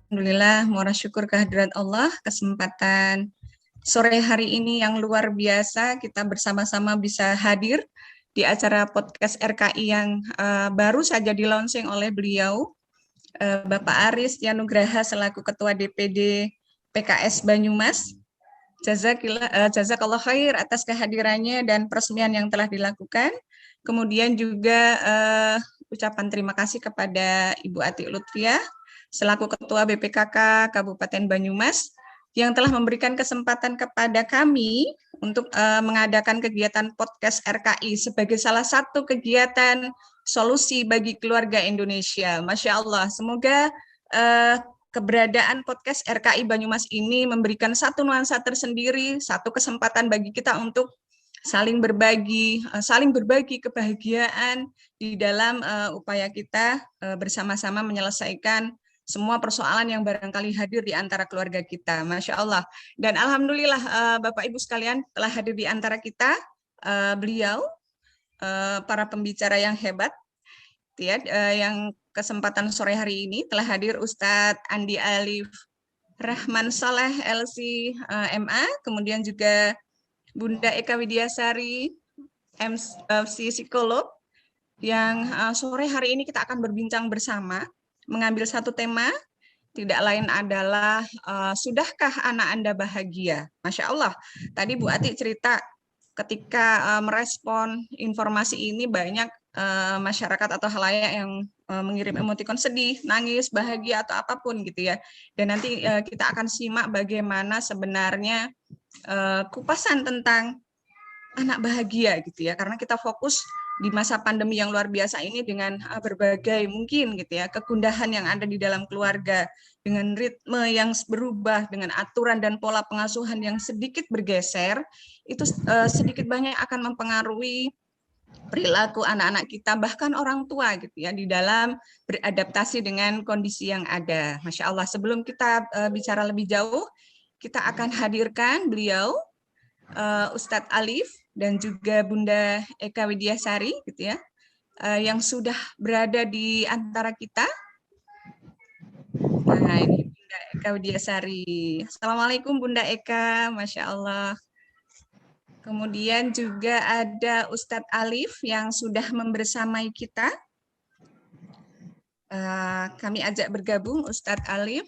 Alhamdulillah, mohon syukur kehadirat Allah, kesempatan sore hari ini yang luar biasa, kita bersama-sama bisa hadir di acara podcast RKI yang baru saja di-launching oleh beliau, Bapak Aris Yanugraha selaku Ketua DPD PKS Banyumas. Jazakallah khair atas kehadirannya dan peresmian yang telah dilakukan. Kemudian juga ucapan terima kasih kepada Ibu Ati Lutfiah selaku Ketua BPKK Kabupaten Banyumas yang telah memberikan kesempatan kepada kami untuk mengadakan kegiatan podcast RKI sebagai salah satu kegiatan solusi bagi keluarga Indonesia. Masya Allah, semoga keberadaan podcast RKI Banyumas ini memberikan satu nuansa tersendiri, satu kesempatan bagi kita untuk saling berbagi kebahagiaan di dalam upaya kita bersama-sama menyelesaikan semua persoalan yang barangkali hadir di antara keluarga kita. Masya Allah. Dan Alhamdulillah Bapak Ibu sekalian telah hadir di antara kita, beliau, para pembicara yang hebat, ya, yang kesempatan sore hari ini telah hadir Ustadz Andi Alif Rahman Saleh LC MA, kemudian juga Bunda Eka Widiasari MC Psikolog, yang sore hari ini kita akan berbincang bersama mengambil satu tema, tidak lain adalah sudahkah anak Anda bahagia? Masya Allah, tadi Bu Ati cerita ketika merespon informasi ini banyak masyarakat atau halayak yang mengirim emotikon sedih, nangis, bahagia atau apapun gitu ya. Dan nanti kita akan simak bagaimana sebenarnya kupasan tentang anak bahagia gitu ya, karena kita fokus di masa pandemi yang luar biasa ini dengan berbagai mungkin gitu ya kegundahan yang ada di dalam keluarga, dengan ritme yang berubah, dengan aturan dan pola pengasuhan yang sedikit bergeser, itu sedikit banyak akan mempengaruhi perilaku anak-anak kita, bahkan orang tua gitu ya, di dalam beradaptasi dengan kondisi yang ada. Masya Allah, sebelum kita bicara lebih jauh, kita akan hadirkan beliau, Ustadz Alif dan juga Bunda Eka Widiasari gitu ya, yang sudah berada di antara kita. Nah, ini Bunda Eka Widiasari. Assalamualaikum Bunda Eka, Masya Allah. Kemudian juga ada Ustadz Alif yang sudah membersamai kita. Kami ajak bergabung Ustadz Alif.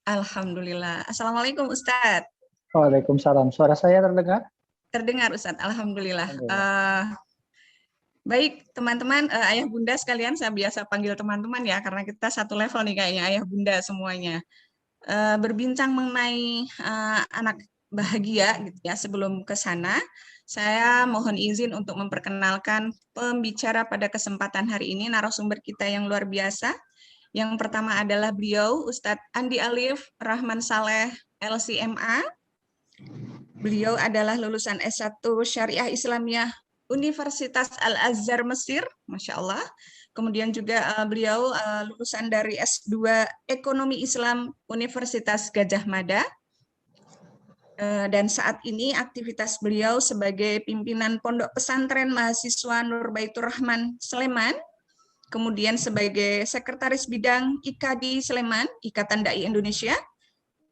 Alhamdulillah. Assalamualaikum Ustadz. Waalaikumsalam. Suara saya terdengar? Terdengar Ustadz, Alhamdulillah. Baik teman-teman, ayah bunda sekalian, saya biasa panggil teman-teman ya, karena kita satu level nih kayaknya, ayah bunda semuanya. Berbincang mengenai anak bahagia gitu ya. Sebelum ke sana, saya mohon izin untuk memperkenalkan pembicara pada kesempatan hari ini, narasumber kita yang luar biasa. Yang pertama adalah beliau, Ustadz Andi Alif Rahman Saleh LCMA. Beliau adalah lulusan S1 Syariah Islamiyah Universitas Al-Azhar Mesir, Masya Allah. Kemudian juga beliau lulusan dari S2 Ekonomi Islam Universitas Gadjah Mada. Dan saat ini aktivitas beliau sebagai pimpinan Pondok Pesantren Mahasiswa Nur Baitur Rahman Sleman, kemudian sebagai Sekretaris Bidang IKADI Sleman, Ikatan Dai Indonesia,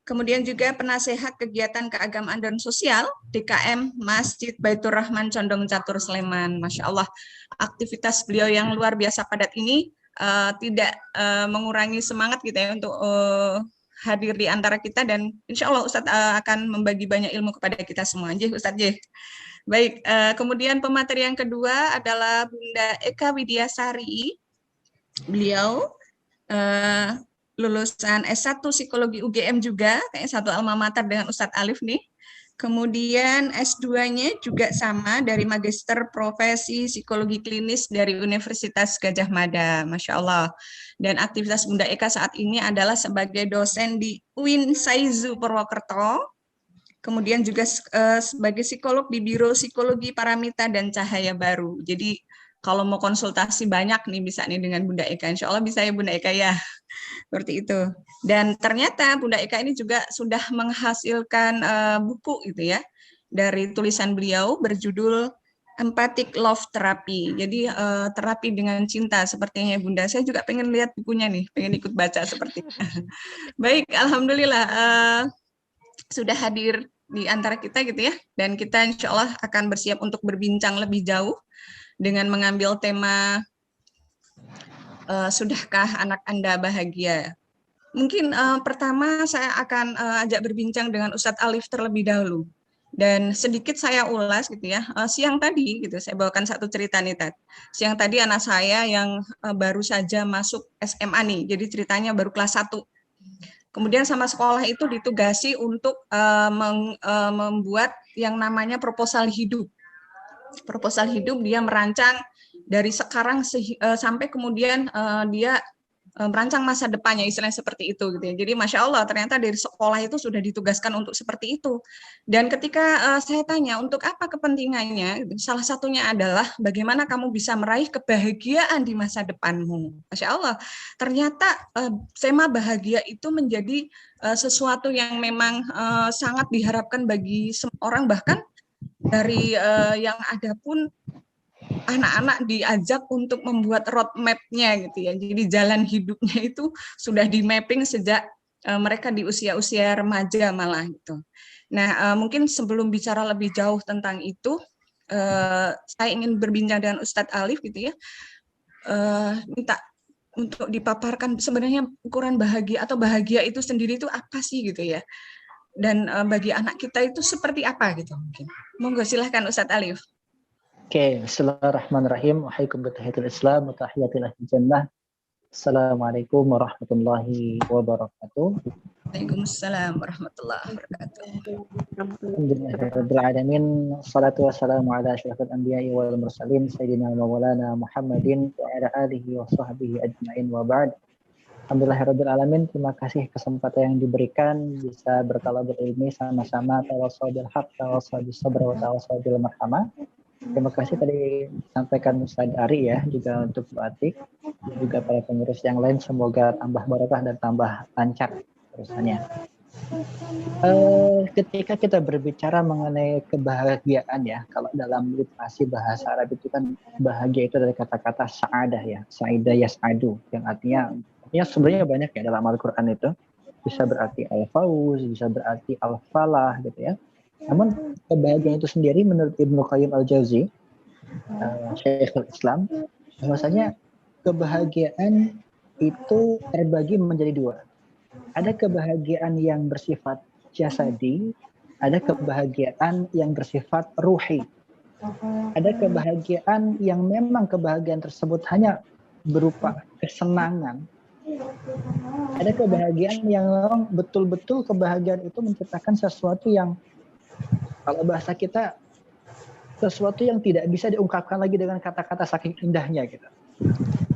kemudian juga penasehat kegiatan keagamaan dan sosial DKM Masjid Baitur Rahman Condong Catur Sleman. Masya Allah, aktivitas beliau yang luar biasa padat ini tidak mengurangi semangat kita ya untuk hadir di antara kita, dan insya Allah Ustadz akan membagi banyak ilmu kepada kita semua. Jih, Ustadz Jih. Baik, kemudian pemateri yang kedua adalah Bunda Eka Widiasari. Beliau lulusan S1 Psikologi UGM juga, kayak satu alma mater dengan Ustadz Alif nih. Kemudian S2-nya juga sama dari Magister Profesi Psikologi Klinis dari Universitas Gadjah Mada, Masya Allah. Dan aktivitas Bunda Eka saat ini adalah sebagai dosen di UIN Saizu Purwokerto, kemudian juga sebagai psikolog di Biro Psikologi Paramita dan Cahaya Baru. Jadi kalau mau konsultasi banyak nih bisa nih dengan Bunda Eka, insya Allah bisa ya Bunda Eka ya. Seperti itu. Dan ternyata Bunda Eka ini juga sudah menghasilkan buku gitu ya, dari tulisan beliau berjudul Empathic Love Therapy. Jadi terapi dengan cinta sepertinya Bunda. Saya juga pengen lihat bukunya nih, pengen ikut baca seperti. Baik, alhamdulillah sudah hadir di antara kita gitu ya. Dan kita insya Allah akan bersiap untuk berbincang lebih jauh dengan mengambil tema sudahkah anak Anda bahagia? Mungkin pertama saya akan ajak berbincang dengan Ustadz Alif terlebih dahulu. Dan sedikit saya ulas gitu ya, siang tadi gitu saya bawakan satu cerita nih Tat. Siang tadi anak saya yang baru saja masuk SMA nih, jadi ceritanya baru kelas 1. Kemudian sama sekolah itu ditugasi untuk membuat yang namanya proposal hidup. Proposal hidup dia merancang dari sekarang sampai kemudian dia merancang masa depannya, istilahnya seperti itu gitu ya. Jadi Masya Allah ternyata dari sekolah itu sudah ditugaskan untuk seperti itu. Dan ketika saya tanya untuk apa kepentingannya, salah satunya adalah bagaimana kamu bisa meraih kebahagiaan di masa depanmu. Masya Allah, ternyata tema bahagia itu menjadi sesuatu yang memang sangat diharapkan bagi semua orang, bahkan dari yang ada pun anak-anak diajak untuk membuat roadmap-nya gitu ya. Jadi jalan hidupnya itu sudah di mapping sejak mereka di usia-usia remaja malah gitu. Nah, mungkin sebelum bicara lebih jauh tentang itu, saya ingin berbincang dengan Ustadz Alif gitu ya. Minta untuk dipaparkan sebenarnya ukuran bahagia atau bahagia itu sendiri itu apa sih gitu ya. Dan bagi anak kita itu seperti apa gitu mungkin. Monggo silahkan Ustadz Alif. Oke, bismillahirrahmanirrahim. Wahaikum bitahiyatul Islam wa tahiyatul ahli jannah. Assalamualaikum warahmatullahi wabarakatuh. Waalaikumsalam warahmatullahi wabarakatuh. Alhamdulillahirabbil alamin. Wassalatu wassalamu ala asyrafil anbiya'i wal mursalin sayyidina wa maulana Muhammadin wa ala alihi wa sahbihi ajmain wa ba'd. Alhamdulillahirabbil alamin. Terima kasih kesempatan yang diberikan bisa bertalabul ilmi sama-sama, tawassaw bil haqq, tawassaw bis sabr wa tawassaw bil marhamah. Terima kasih tadi disampaikan Ustaz Ari ya, juga untuk Bu Atik, dan juga para pengurus yang lain, semoga tambah barokah dan tambah lancar urusannya. Ketika kita berbicara mengenai kebahagiaan ya, kalau dalam literasi bahasa Arab itu kan bahagia itu dari kata-kata sa'adah ya, sa'idah yas'adu, yang artinya sebenarnya banyak ya dalam Al-Quran itu, bisa berarti al-fawz, bisa berarti al-falah gitu ya. Namun kebahagiaan itu sendiri menurut Ibnu Qayyim al-Jauzi, Syekhul Islam, bahwasanya kebahagiaan itu terbagi menjadi dua. Ada kebahagiaan yang bersifat jasadi, ada kebahagiaan yang bersifat ruhi. Ada kebahagiaan yang memang kebahagiaan tersebut hanya berupa kesenangan. Ada kebahagiaan yang memang betul-betul kebahagiaan itu menciptakan sesuatu yang, kalau bahasa kita, sesuatu yang tidak bisa diungkapkan lagi dengan kata-kata saking indahnya gitu.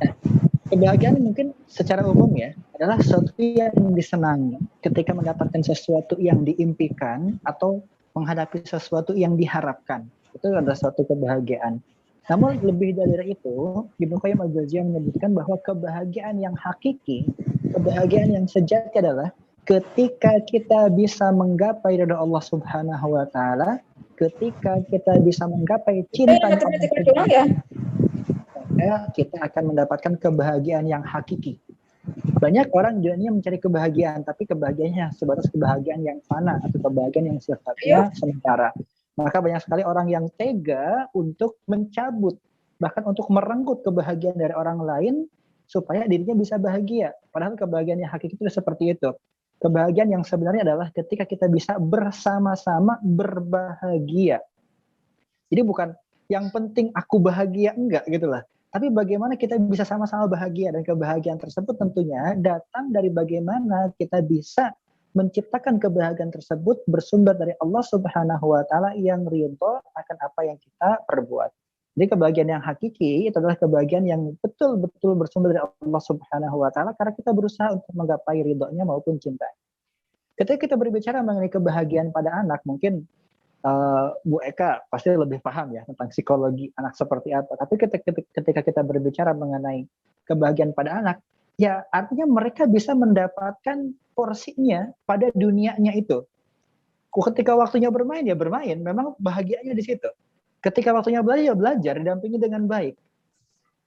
Nah, kebahagiaan mungkin secara umum ya adalah sesuatu yang disenangi ketika mendapatkan sesuatu yang diimpikan atau menghadapi sesuatu yang diharapkan. Itu adalah suatu kebahagiaan. Namun lebih dari itu, Ibnu Qayyim al-Jauziyah menyebutkan bahwa kebahagiaan yang hakiki, kebahagiaan yang sejati adalah ketika kita bisa menggapai ridha Allah Subhanahu wa taala, ketika kita bisa menggapai cinta Allah, kita akan mendapatkan kebahagiaan yang hakiki. Banyak orang di dunia mencari kebahagiaan, tapi kebahagiaannya sebatas kebahagiaan yang fana atau kebahagiaan yang sifatnya sementara. Maka banyak sekali orang yang tega untuk mencabut, bahkan untuk merenggut kebahagiaan dari orang lain supaya dirinya bisa bahagia. Padahal kebahagiaan yang hakiki itu seperti itu. Kebahagiaan yang sebenarnya adalah ketika kita bisa bersama-sama berbahagia. Jadi bukan yang penting aku bahagia, enggak gitu lah. Tapi bagaimana kita bisa sama-sama bahagia, dan kebahagiaan tersebut tentunya datang dari bagaimana kita bisa menciptakan kebahagiaan tersebut bersumber dari Allah Subhanahu wa taala yang ridho akan apa yang kita perbuat. Jadi kebahagiaan yang hakiki itu adalah kebahagiaan yang betul-betul bersumber dari Allah Subhanahu wa taala karena kita berusaha untuk menggapai ridhonya maupun cinta. Ketika kita berbicara mengenai kebahagiaan pada anak, mungkin Bu Eka pasti lebih paham ya tentang psikologi anak seperti apa. Tapi ketika kita berbicara mengenai kebahagiaan pada anak, ya artinya mereka bisa mendapatkan porsinya pada dunianya itu. Ketika waktunya bermain ya bermain, memang bahagianya di situ. Ketika waktunya belajar, belajar didampingi dengan baik.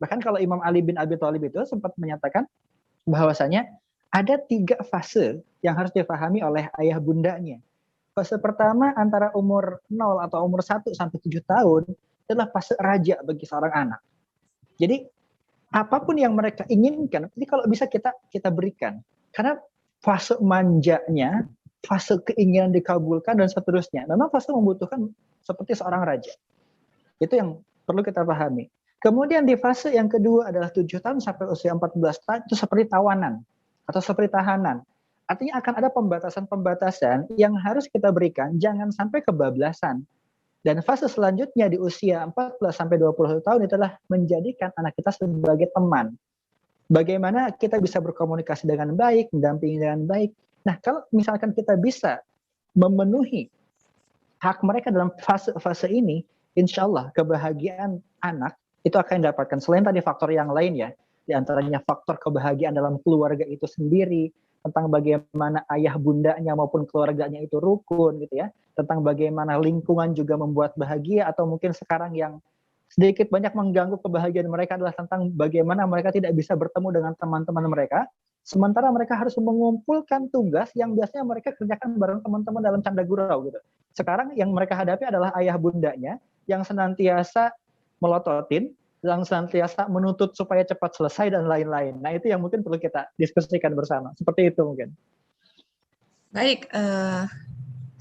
Bahkan kalau Imam Ali bin Abi Thalib itu sempat menyatakan bahwasanya ada 3 fase yang harus dipahami oleh ayah bundanya. Fase pertama antara umur 0 atau umur 1 sampai 7 tahun adalah fase raja bagi seorang anak. Jadi apapun yang mereka inginkan, jadi kalau bisa kita berikan. Karena fase manjanya, fase keinginan dikabulkan dan seterusnya. Memang fase membutuhkan seperti seorang raja. Itu yang perlu kita pahami. Kemudian di fase yang kedua adalah 7 tahun sampai usia 14 tahun itu seperti tawanan atau seperti tahanan. Artinya akan ada pembatasan-pembatasan yang harus kita berikan, jangan sampai kebablasan. Dan fase selanjutnya di usia 14 sampai 20 tahun itulah menjadikan anak kita sebagai teman. Bagaimana kita bisa berkomunikasi dengan baik, mendampingi dengan baik. Nah, kalau misalkan kita bisa memenuhi hak mereka dalam fase-fase ini, insya Allah kebahagiaan anak itu akan didapatkan. Selain tadi faktor yang lain ya, diantaranya faktor kebahagiaan dalam keluarga itu sendiri, tentang bagaimana ayah bundanya maupun keluarganya itu rukun gitu ya, tentang bagaimana lingkungan juga membuat bahagia, atau mungkin sekarang yang sedikit banyak mengganggu kebahagiaan mereka adalah tentang bagaimana mereka tidak bisa bertemu dengan teman-teman mereka, sementara mereka harus mengumpulkan tugas yang biasanya mereka kerjakan bareng teman-teman dalam canda gurau gitu. Sekarang yang mereka hadapi adalah ayah bundanya yang senantiasa melototin, yang senantiasa menuntut supaya cepat selesai dan lain-lain. Nah, itu yang mungkin perlu kita diskusikan bersama. Seperti itu mungkin. Baik,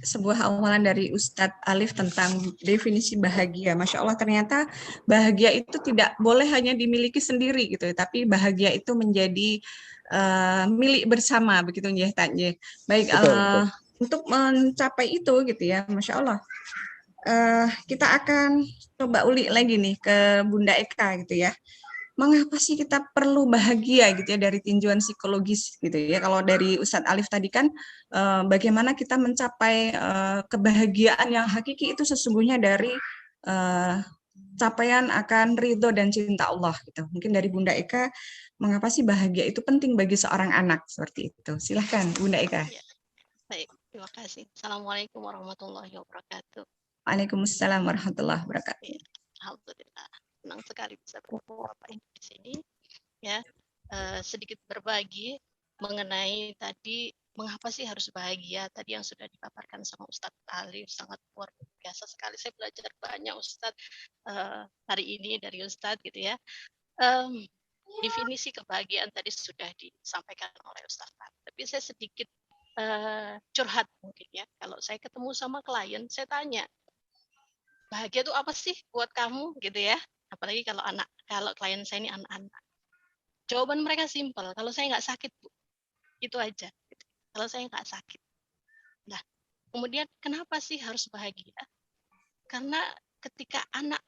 sebuah awalan dari Ustadz Alif tentang definisi bahagia. Masya Allah, ternyata bahagia itu tidak boleh hanya dimiliki sendiri gitu, tapi bahagia itu menjadi milik bersama begitu ya, Tanya. Baik, Betul. untuk mencapai itu gitu ya, Masya Allah. Kita akan coba ulik lagi nih ke Bunda Eka gitu ya. Mengapa sih kita perlu bahagia gitu ya dari tinjauan psikologis gitu ya. Kalau dari Ustadz Alif tadi kan bagaimana kita mencapai kebahagiaan yang hakiki itu sesungguhnya dari capaian akan ridho dan cinta Allah gitu. Mungkin dari Bunda Eka, mengapa sih bahagia itu penting bagi seorang anak seperti itu? Silahkan Bunda Eka. Ya, baik, terima kasih. Assalamualaikum warahmatullahi wabarakatuh. Waalaikumsalam warahmatullahi wabarakatuh. Ya, alhamdulillah, senang sekali bisa bertemu Bapak Ibu di sini. Ya, sedikit berbagi mengenai tadi mengapa sih harus bahagia. Tadi yang sudah dipaparkan sama Ustadz Alif sangat luar biasa sekali. Saya belajar banyak Ustadz hari ini dari Ustadz gitu ya. Definisi kebahagiaan tadi sudah disampaikan oleh Ustadz Alif. Tapi saya sedikit curhat mungkin ya. Kalau saya ketemu sama klien, saya tanya, bahagia itu apa sih buat kamu gitu ya? Apalagi kalau klien saya ini anak-anak. Jawaban mereka simpel, kalau saya nggak sakit Bu, itu aja. Gitu. Kalau saya nggak sakit. Nah, kemudian kenapa sih harus bahagia? Karena ketika anak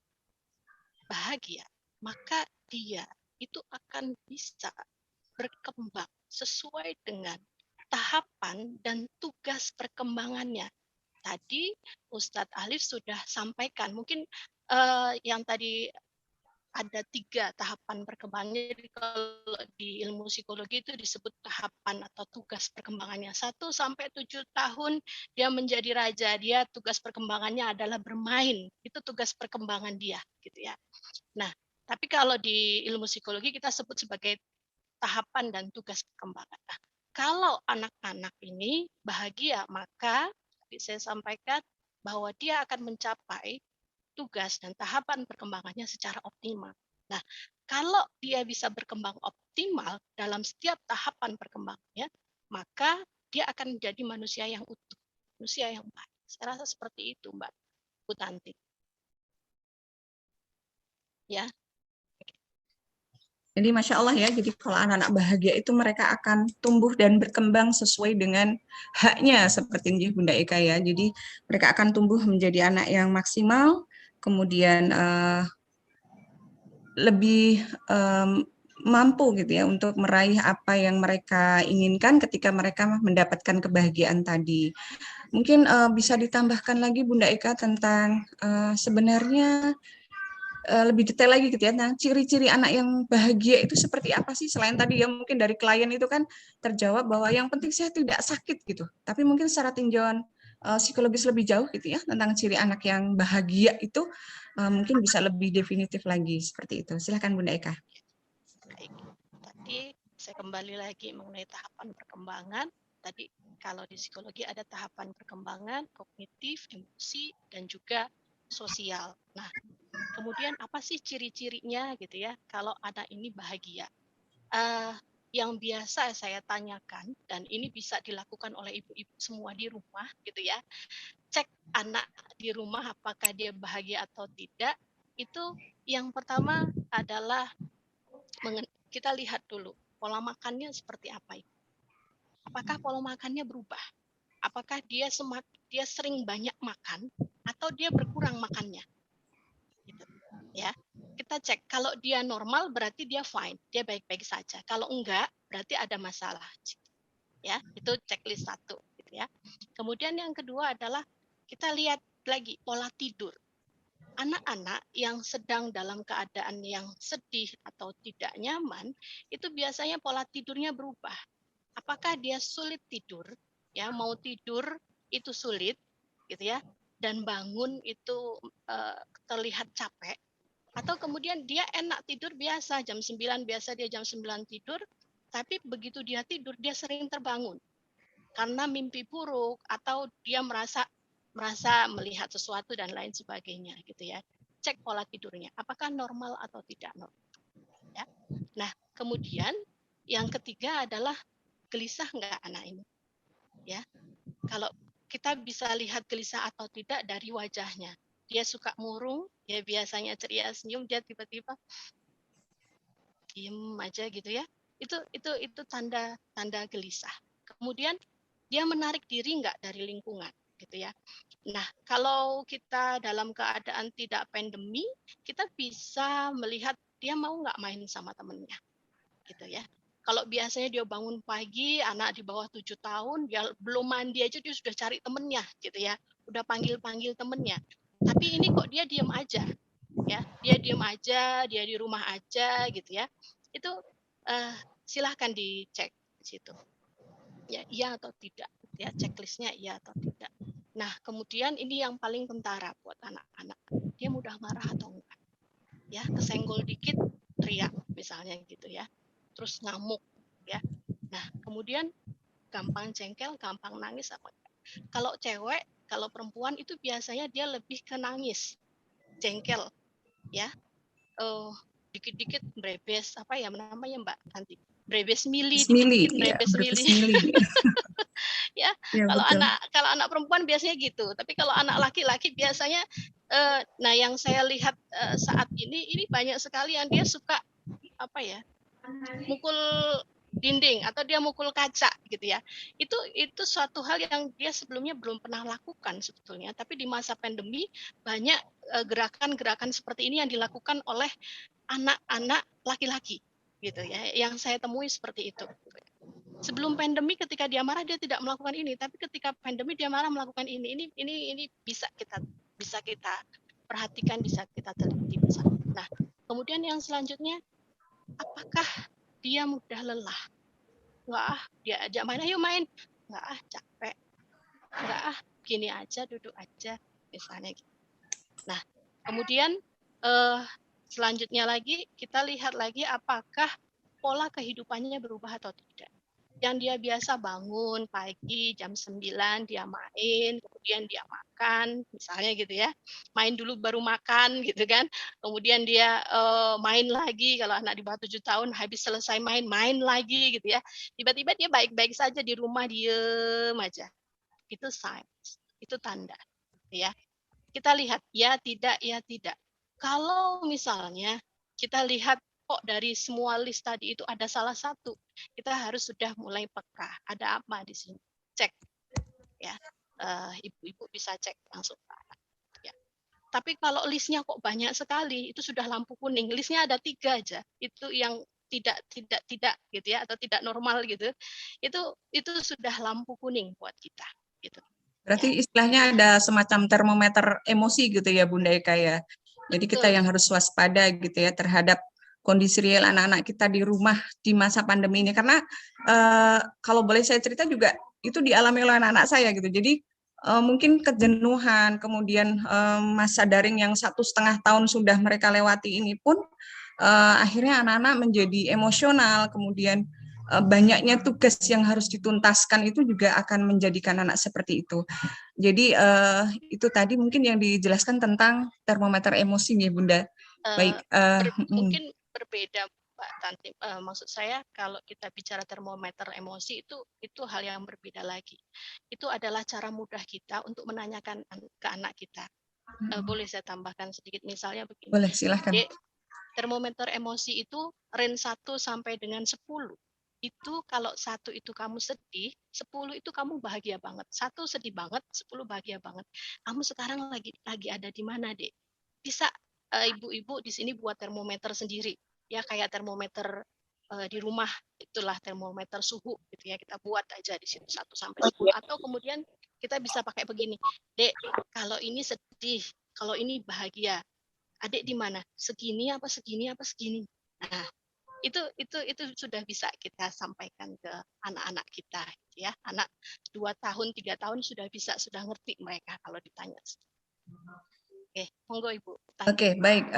bahagia, maka dia itu akan bisa berkembang sesuai dengan tahapan dan tugas perkembangannya. Tadi Ustadz Alif sudah sampaikan, mungkin yang tadi ada 3 tahapan perkembangannya. Kalau di ilmu psikologi itu disebut tahapan atau tugas perkembangannya. 1 sampai 7 tahun dia menjadi raja, dia tugas perkembangannya adalah bermain. Itu tugas perkembangan dia, gitu ya. Nah, tapi kalau di ilmu psikologi kita sebut sebagai tahapan dan tugas perkembangan. Nah, kalau anak-anak ini bahagia, maka saya sampaikan bahwa dia akan mencapai tugas dan tahapan perkembangannya secara optimal. Nah, kalau dia bisa berkembang optimal dalam setiap tahapan perkembangannya, maka dia akan menjadi manusia yang utuh, manusia yang baik. Saya rasa seperti itu, Mbak Butanti. Ya. Jadi Masya Allah ya, jadi kalau anak-anak bahagia itu mereka akan tumbuh dan berkembang sesuai dengan haknya, seperti ini Bunda Eka ya. Jadi mereka akan tumbuh menjadi anak yang maksimal, kemudian lebih mampu gitu ya untuk meraih apa yang mereka inginkan ketika mereka mendapatkan kebahagiaan tadi. Mungkin bisa ditambahkan lagi Bunda Eka tentang sebenarnya lebih detail lagi gitu ya, nah ciri-ciri anak yang bahagia itu seperti apa sih, selain tadi ya mungkin dari klien itu kan terjawab bahwa yang penting saya tidak sakit gitu, tapi mungkin secara tinjauan psikologis lebih jauh gitu ya tentang ciri anak yang bahagia itu mungkin bisa lebih definitif lagi seperti itu. Silakan Bunda Eka. Baik. Tadi saya kembali lagi mengenai tahapan perkembangan. Tadi kalau di psikologi ada tahapan perkembangan, kognitif, emosi, dan juga sosial. Nah, kemudian apa sih ciri-cirinya gitu ya kalau anak ini bahagia? Yang biasa saya tanyakan, dan ini bisa dilakukan oleh ibu-ibu semua di rumah gitu ya, cek anak di rumah apakah dia bahagia atau tidak. Itu yang pertama adalah kita lihat dulu pola makannya seperti apa. Apakah pola makannya berubah? Apakah dia sering banyak makan atau dia berkurang makannya? Gitu. Ya, kita cek. Kalau dia normal berarti dia fine, dia baik-baik saja. Kalau enggak berarti ada masalah. Ya, itu checklist 1 gitu ya. Kemudian yang kedua adalah kita lihat lagi pola tidur. Anak-anak yang sedang dalam keadaan yang sedih atau tidak nyaman, itu biasanya pola tidurnya berubah. Apakah dia sulit tidur, ya mau tidur itu sulit, gitu ya, dan bangun itu terlihat capek, atau kemudian dia enak tidur biasa jam 9 biasa dia jam 9 tidur, tapi begitu dia tidur dia sering terbangun karena mimpi buruk atau dia merasa melihat sesuatu dan lain sebagainya gitu ya. Cek pola tidurnya, apakah normal atau tidak normal. Ya. Nah, kemudian yang ketiga adalah gelisah enggak anak ini. Ya. Kalau kita bisa lihat gelisah atau tidak dari wajahnya. Dia suka murung, dia biasanya ceria senyum, dia tiba-tiba diem aja gitu ya. Itu tanda gelisah. Kemudian dia menarik diri enggak dari lingkungan gitu ya. Nah, kalau kita dalam keadaan tidak pandemi, kita bisa melihat dia mau nggak main sama temennya, gitu ya. Kalau biasanya dia bangun pagi, anak di bawah 7 tahun, dia belum mandi aja dia sudah cari temennya, gitu ya. Udah panggil-panggil temennya. Tapi ini kok dia diem aja, ya. Dia diem aja, dia di rumah aja, gitu ya. Itu silahkan dicek di situ. Ya, iya atau tidak, ya checklistnya iya atau tidak. Nah, kemudian ini yang paling kentara buat anak-anak. Dia mudah marah atau enggak? Ya, kesenggol dikit teriak misalnya gitu ya. Terus ngamuk ya. Nah, kemudian gampang jengkel, gampang nangis apa enggak? Kalau cewek, kalau perempuan itu biasanya dia lebih ke nangis, jengkel ya. Dikit-dikit brebes apa ya namanya Mbak nanti? Brebes mili, dikit-dikit brebes mili. Ya, kalau anak perempuan biasanya gitu, tapi kalau anak laki-laki biasanya nah yang saya lihat saat ini banyak sekali yang dia suka apa ya, mukul dinding atau dia mukul kaca gitu ya. Itu suatu hal yang dia sebelumnya belum pernah lakukan sebetulnya, tapi di masa pandemi banyak gerakan-gerakan seperti ini yang dilakukan oleh anak-anak laki-laki gitu ya, yang saya temui seperti itu. Sebelum pandemi ketika dia marah dia tidak melakukan ini, tapi ketika pandemi dia marah melakukan ini. Ini bisa kita perhatikan, bisa kita teliti bersama. Nah, kemudian yang selanjutnya, apakah dia mudah lelah? Enggak dia ajak main, ayo main. Enggak capek. Enggak gini aja, duduk aja misalnya gitu. Nah, kemudian selanjutnya lagi kita lihat lagi apakah pola kehidupannya berubah atau tidak. Yang dia biasa bangun pagi jam 9 dia main, kemudian dia makan, misalnya gitu ya. Main dulu baru makan gitu kan. Kemudian dia main lagi kalau anak di bawah 7 tahun habis selesai main lagi gitu ya. Tiba-tiba dia baik-baik saja di rumah diem aja. Itu signs, itu tanda ya. Kita lihat ya tidak. Kalau misalnya kita lihat kok dari semua list tadi itu ada salah satu, kita harus sudah mulai peka. Ada apa di sini? Cek, ya. Ibu-ibu bisa cek langsung. Ya. Tapi kalau listnya kok banyak sekali, itu sudah lampu kuning. Listnya ada 3 aja. Itu yang tidak gitu ya, atau tidak normal gitu. Itu sudah lampu kuning buat kita. Gitu. Berarti istilahnya ada semacam termometer emosi gitu ya Bunda Eka ya. Jadi kita yang harus waspada gitu ya terhadap kondisi real anak-anak kita di rumah di masa pandemi ini. Karena kalau boleh saya cerita juga itu dialami oleh anak-anak saya gitu. Jadi mungkin kejenuhan, kemudian masa daring yang 1,5 tahun sudah mereka lewati ini pun akhirnya anak-anak menjadi emosional, kemudian banyaknya tugas yang harus dituntaskan itu juga akan menjadikan anak seperti itu. Jadi itu tadi mungkin yang dijelaskan tentang termometer emosi ya Bunda. Baik, Mungkin berbeda Mbak Tanti. Maksud saya kalau kita bicara termometer emosi itu hal yang berbeda lagi. Itu adalah cara mudah kita untuk menanyakan ke anak kita. Boleh saya tambahkan sedikit, misalnya begini. Boleh, silahkan. Dek, termometer emosi itu range 1 sampai dengan 10. Itu kalau 1 itu kamu sedih, 10 itu kamu bahagia banget. 1 sedih banget, 10 bahagia banget. Kamu sekarang lagi ada di mana, Dek? Bisa ibu-ibu di sini buat termometer sendiri. Ya kayak termometer di rumah, itulah termometer suhu gitu ya. Kita buat aja di situ 1 sampai 10. Atau kemudian kita bisa pakai begini. Dek, kalau ini sedih, kalau ini bahagia. Adik di mana? Segini apa segini apa segini. Nah, itu sudah bisa kita sampaikan ke anak-anak kita gitu ya. Anak 2 tahun, 3 tahun sudah ngerti mereka kalau ditanya. Oke, monggo Ibu. Oke, baik.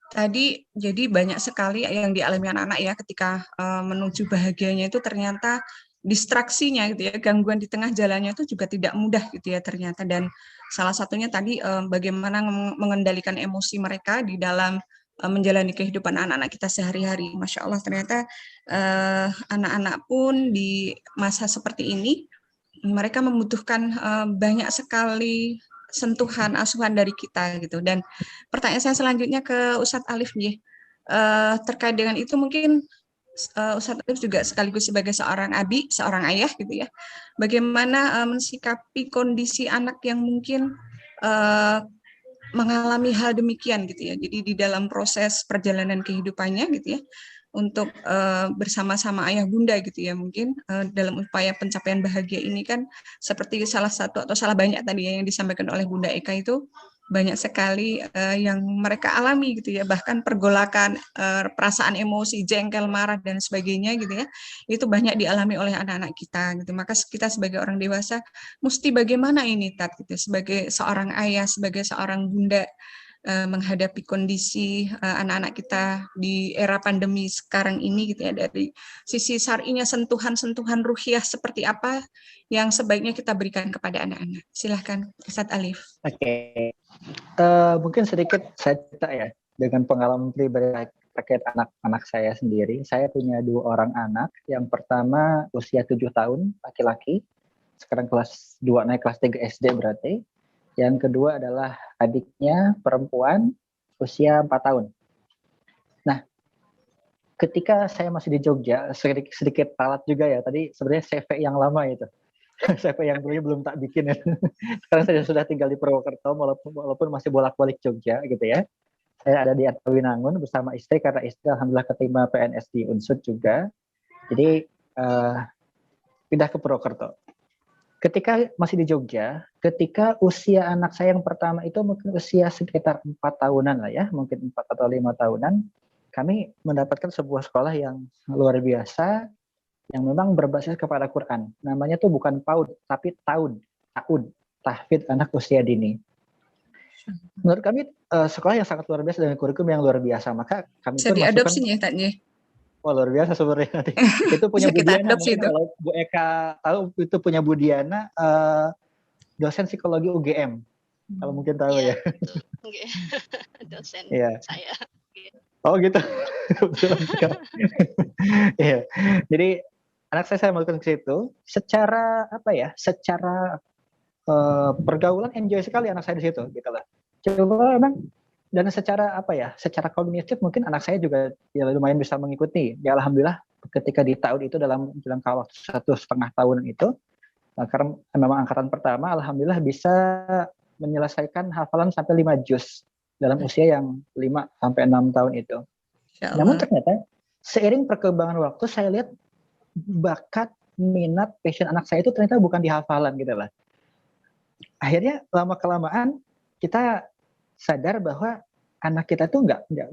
Tadi jadi banyak sekali yang dialami anak-anak ya ketika menuju bahagianya itu ternyata distraksinya gitu ya, gangguan di tengah jalannya itu juga tidak mudah gitu ya ternyata. Dan salah satunya tadi bagaimana mengendalikan emosi mereka di dalam menjalani kehidupan anak-anak kita sehari-hari. Masya Allah ternyata anak-anak pun di masa seperti ini mereka membutuhkan banyak sekali sentuhan asuhan dari kita gitu. Dan pertanyaan saya selanjutnya ke Ustadz Alif nih, terkait dengan itu mungkin Ustadz Alif juga sekaligus sebagai seorang abi, seorang ayah gitu ya, bagaimana mensikapi kondisi anak yang mungkin mengalami hal demikian gitu ya. Jadi di dalam proses perjalanan kehidupannya gitu ya, untuk bersama-sama ayah bunda gitu ya, mungkin dalam upaya pencapaian bahagia ini kan seperti salah satu atau salah banyak tadi ya yang disampaikan oleh Bunda Eka itu banyak sekali yang mereka alami gitu ya, bahkan pergolakan perasaan emosi, jengkel, marah dan sebagainya gitu ya, itu banyak dialami oleh anak-anak kita gitu. Maka kita sebagai orang dewasa mesti bagaimana ini Tat gitu, sebagai seorang ayah, sebagai seorang bunda menghadapi kondisi anak-anak kita di era pandemi sekarang ini gitu ya, dari sisi syar'inya sentuhan-sentuhan ruhiyah seperti apa yang sebaiknya kita berikan kepada anak-anak. Silahkan Ustadz Alif. Oke. Mungkin sedikit saya cerita ya dengan pengalaman pribadi terkait anak-anak saya sendiri. Saya punya 2 orang anak. Yang pertama usia 7 tahun, laki-laki. Sekarang kelas 2 naik kelas 3 SD berarti. Yang kedua adalah adiknya perempuan usia 4 tahun. Nah, ketika saya masih di Jogja, sedikit ralat juga ya. Tadi sebenarnya CV yang lama itu. CV yang dulunya belum tak bikin ya. Sekarang saya sudah tinggal di Purwokerto walaupun masih bolak-balik Jogja gitu ya. Saya ada di Artawinangun bersama istri karena istri alhamdulillah keterima PNS di Unsud juga. Jadi pindah ke Purwokerto. Ketika masih di Jogja, ketika usia anak saya yang pertama itu mungkin usia sekitar 4 tahunan lah ya, mungkin 4 atau 5 tahunan, kami mendapatkan sebuah sekolah yang luar biasa, yang memang berbasis kepada Quran. Namanya tuh bukan PAUD, tapi TAUD, tahfidz anak usia dini. Menurut kami sekolah yang sangat luar biasa dengan kurikulum yang luar biasa. Maka kami Bisa pun diadopsi masukkan. ya Tanya? Wah luar biasa sebenarnya nanti. Itu punya Bu Diana. Kalau Bu Eka tahu itu punya Bu Diana, dosen psikologi UGM. Kalau mungkin tahu ya. Dosen saya. Oh gitu. Iya. Jadi anak saya masukkan ke situ. Secara apa ya? Secara pergaulan enjoy sekali anak saya di situ, gitu lah. Coba memang dan secara apa ya? Secara kognitif mungkin anak saya juga ya lumayan bisa mengikuti. Ya alhamdulillah ketika di tahun itu dalam jangka waktu 1,5 tahun itu, karena memang angkatan pertama, alhamdulillah bisa menyelesaikan hafalan sampai 5 juz dalam usia yang 5 sampai 6 tahun itu. Namun ternyata seiring perkembangan waktu saya lihat bakat, minat, passion anak saya itu ternyata bukan di hafalan gitu lah. Akhirnya lama-kelamaan kita sadar bahwa anak kita tuh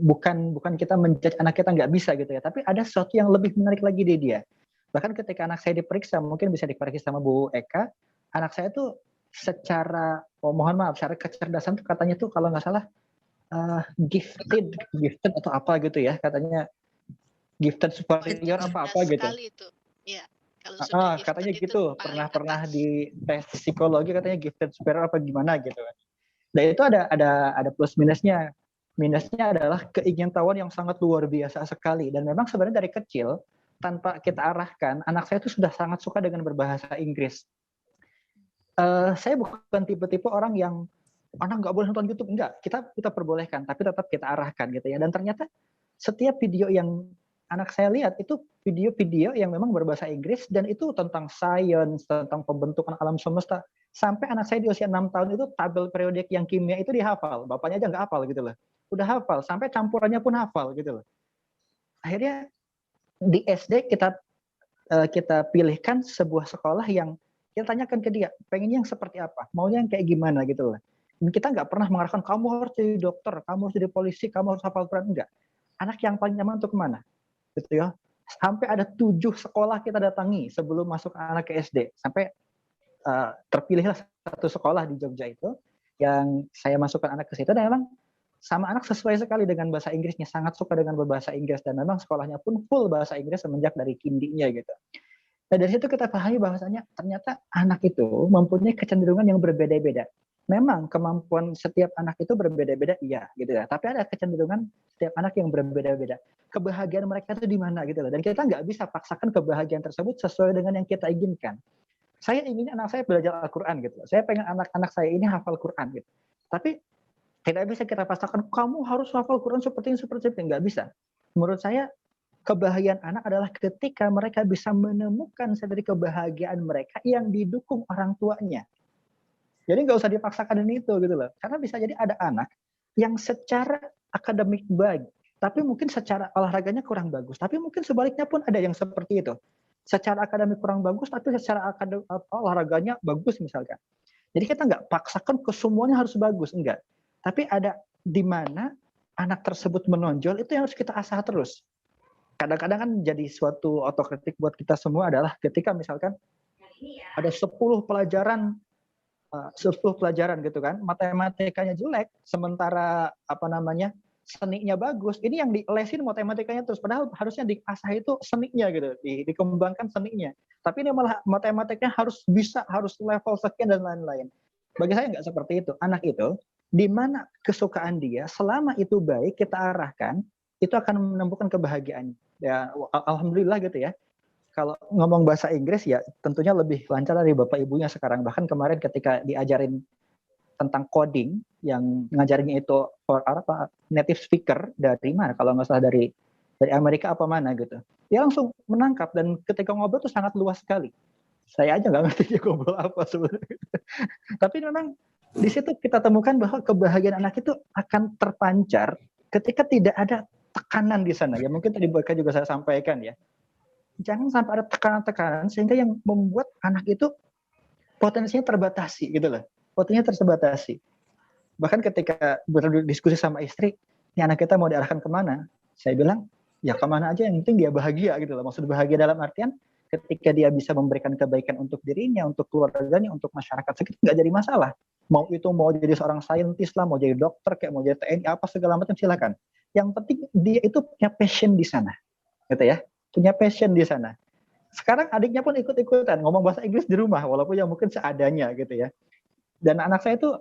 bukan kita menjudge anak kita nggak bisa gitu ya, tapi ada sesuatu yang lebih menarik lagi di dia. Bahkan ketika anak saya diperiksa, mungkin bisa diperiksa sama Bu Eka, anak saya tuh secara, mohon maaf, secara kecerdasan tuh katanya tuh kalau nggak salah gifted atau apa gitu ya, katanya gifted Oh, itu superior cerdas apa gitu. sekali itu. Iya, kalau sudah gifted Katanya itu gitu, paling pernah atas. di tes psikologi katanya gifted superior apa gimana gitu kan. Dan itu ada plus minusnya. Minusnya adalah keingintahuan yang sangat luar biasa sekali, dan memang sebenarnya dari kecil tanpa kita arahkan, anak saya itu sudah sangat suka dengan berbahasa Inggris. Saya bukan tipe-tipe orang yang anak nggak boleh nonton YouTube, enggak, kita perbolehkan, tapi tetap kita arahkan gitu ya. Dan ternyata setiap video yang anak saya lihat itu video-video yang memang berbahasa Inggris, dan itu tentang sains, tentang pembentukan alam semesta. Sampai anak saya di usia 6 tahun itu tabel periodik yang kimia itu dihafal, bapaknya aja nggak hafal gitu loh. Udah hafal, sampai campurannya pun hafal gitu loh. Akhirnya di SD kita pilihkan sebuah sekolah yang kita tanyakan ke dia, pengennya yang seperti apa, maunya yang kayak gimana gitu loh. Dan kita nggak pernah mengarahkan kamu harus jadi dokter, kamu harus jadi polisi, kamu harus hafal Quran, enggak. Anak yang paling nyaman untuk kemana, gitu ya. Sampai ada 7 sekolah kita datangi sebelum masuk anak ke SD. Sampai terpilihlah satu sekolah di Jogja itu yang saya masukkan anak ke situ, dan memang sama anak sesuai sekali dengan bahasa Inggrisnya, sangat suka dengan berbahasa Inggris, dan memang sekolahnya pun full bahasa Inggris semenjak dari kindinya gitu. Nah, dari situ kita pahami bahwasanya ternyata anak itu mempunyai kecenderungan yang berbeda-beda. Memang kemampuan setiap anak itu berbeda-beda, iya gitu ya. Tapi ada kecenderungan setiap anak yang berbeda-beda. Kebahagiaan mereka itu di mana gitu loh. Dan kita nggak bisa paksakan kebahagiaan tersebut sesuai dengan yang kita inginkan. Saya ingin anak saya belajar Al-Quran gitu. Saya pengen anak-anak saya ini hafal Quran gitu. Tapi tidak bisa kita paksakan, kamu harus hafal Quran seperti ini, nggak bisa. Menurut saya, kebahagiaan anak adalah ketika mereka bisa menemukan sendiri kebahagiaan mereka yang didukung orang tuanya. Jadi nggak usah dipaksakan ini itu gitu loh. Karena bisa jadi ada anak yang secara akademik baik, tapi mungkin secara olahraganya kurang bagus. Tapi mungkin sebaliknya pun ada yang seperti itu. Secara akademik kurang bagus, tapi secara olahraganya bagus misalkan. Jadi kita nggak paksakan ke semuanya harus bagus, enggak. Tapi ada di mana anak tersebut menonjol, itu yang harus kita asah terus. Kadang-kadang kan jadi suatu otokritik buat kita semua adalah ketika misalkan ada 10 pelajaran 10 pelajaran gitu kan, matematikanya jelek, sementara seninya bagus. Ini yang dilesin matematikanya terus, padahal harusnya diasah itu seninya gitu, dikembangkan seninya. Tapi ini malah matematiknya harus bisa, harus level sekian dan lain-lain. Bagi saya nggak seperti itu. Anak itu di mana kesukaan dia, selama itu baik kita arahkan, itu akan menemukan kebahagiaan. Ya, alhamdulillah gitu ya. Kalau ngomong bahasa Inggris ya tentunya lebih lancar dari bapak ibunya sekarang. Bahkan kemarin ketika diajarin tentang coding, yang ngajarinnya itu native speaker dari mana? Kalau nggak salah dari Amerika apa mana gitu. Dia langsung menangkap, dan ketika ngobrol tuh sangat luas sekali. Saya aja nggak ngerti dia ngobrol apa sebenarnya. Tapi memang di situ kita temukan bahwa kebahagiaan anak itu akan terpancar ketika tidak ada tekanan di sana. Ya mungkin tadi Baka juga saya sampaikan ya. Jangan sampai ada tekanan-tekanan sehingga yang membuat anak itu potensinya terbatasi gitu loh. Potensinya terbatasi. Bahkan ketika berdiskusi sama istri, ini anak kita mau diarahkan kemana? Saya bilang, ya kemana aja, yang penting dia bahagia gitu loh. Maksud bahagia dalam artian ketika dia bisa memberikan kebaikan untuk dirinya, untuk keluarganya, untuk masyarakat sekitar, nggak jadi masalah. Mau jadi seorang saintis lah, mau jadi dokter, kayak mau jadi TNI, apa segala macam silakan. Yang penting dia itu punya passion di sana, gitu ya. Punya passion di sana. Sekarang adiknya pun ikut-ikutan ngomong bahasa Inggris di rumah, walaupun ya mungkin seadanya gitu ya. Dan anak saya itu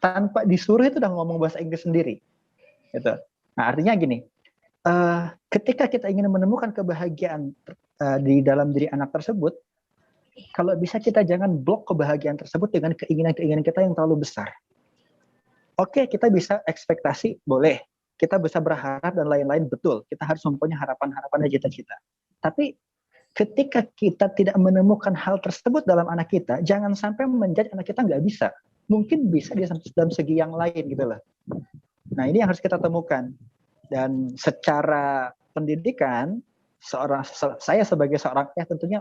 tanpa disuruh itu udah ngomong bahasa Inggris sendiri, gitu. Nah artinya gini, ketika kita ingin menemukan kebahagiaan di dalam diri anak tersebut, kalau bisa kita jangan blok kebahagiaan tersebut dengan keinginan-keinginan kita yang terlalu besar. Oke, kita bisa ekspektasi, boleh. Kita bisa berharap dan lain-lain, betul. Kita harus mempunyai harapan-harapan dan cita-cita. Tapi ketika kita tidak menemukan hal tersebut dalam anak kita, jangan sampai menjudge anak kita nggak bisa. Mungkin bisa di dalam segi yang lain gitu loh. Nah ini yang harus kita temukan. Dan secara pendidikan, saya sebagai seorang ayah tentunya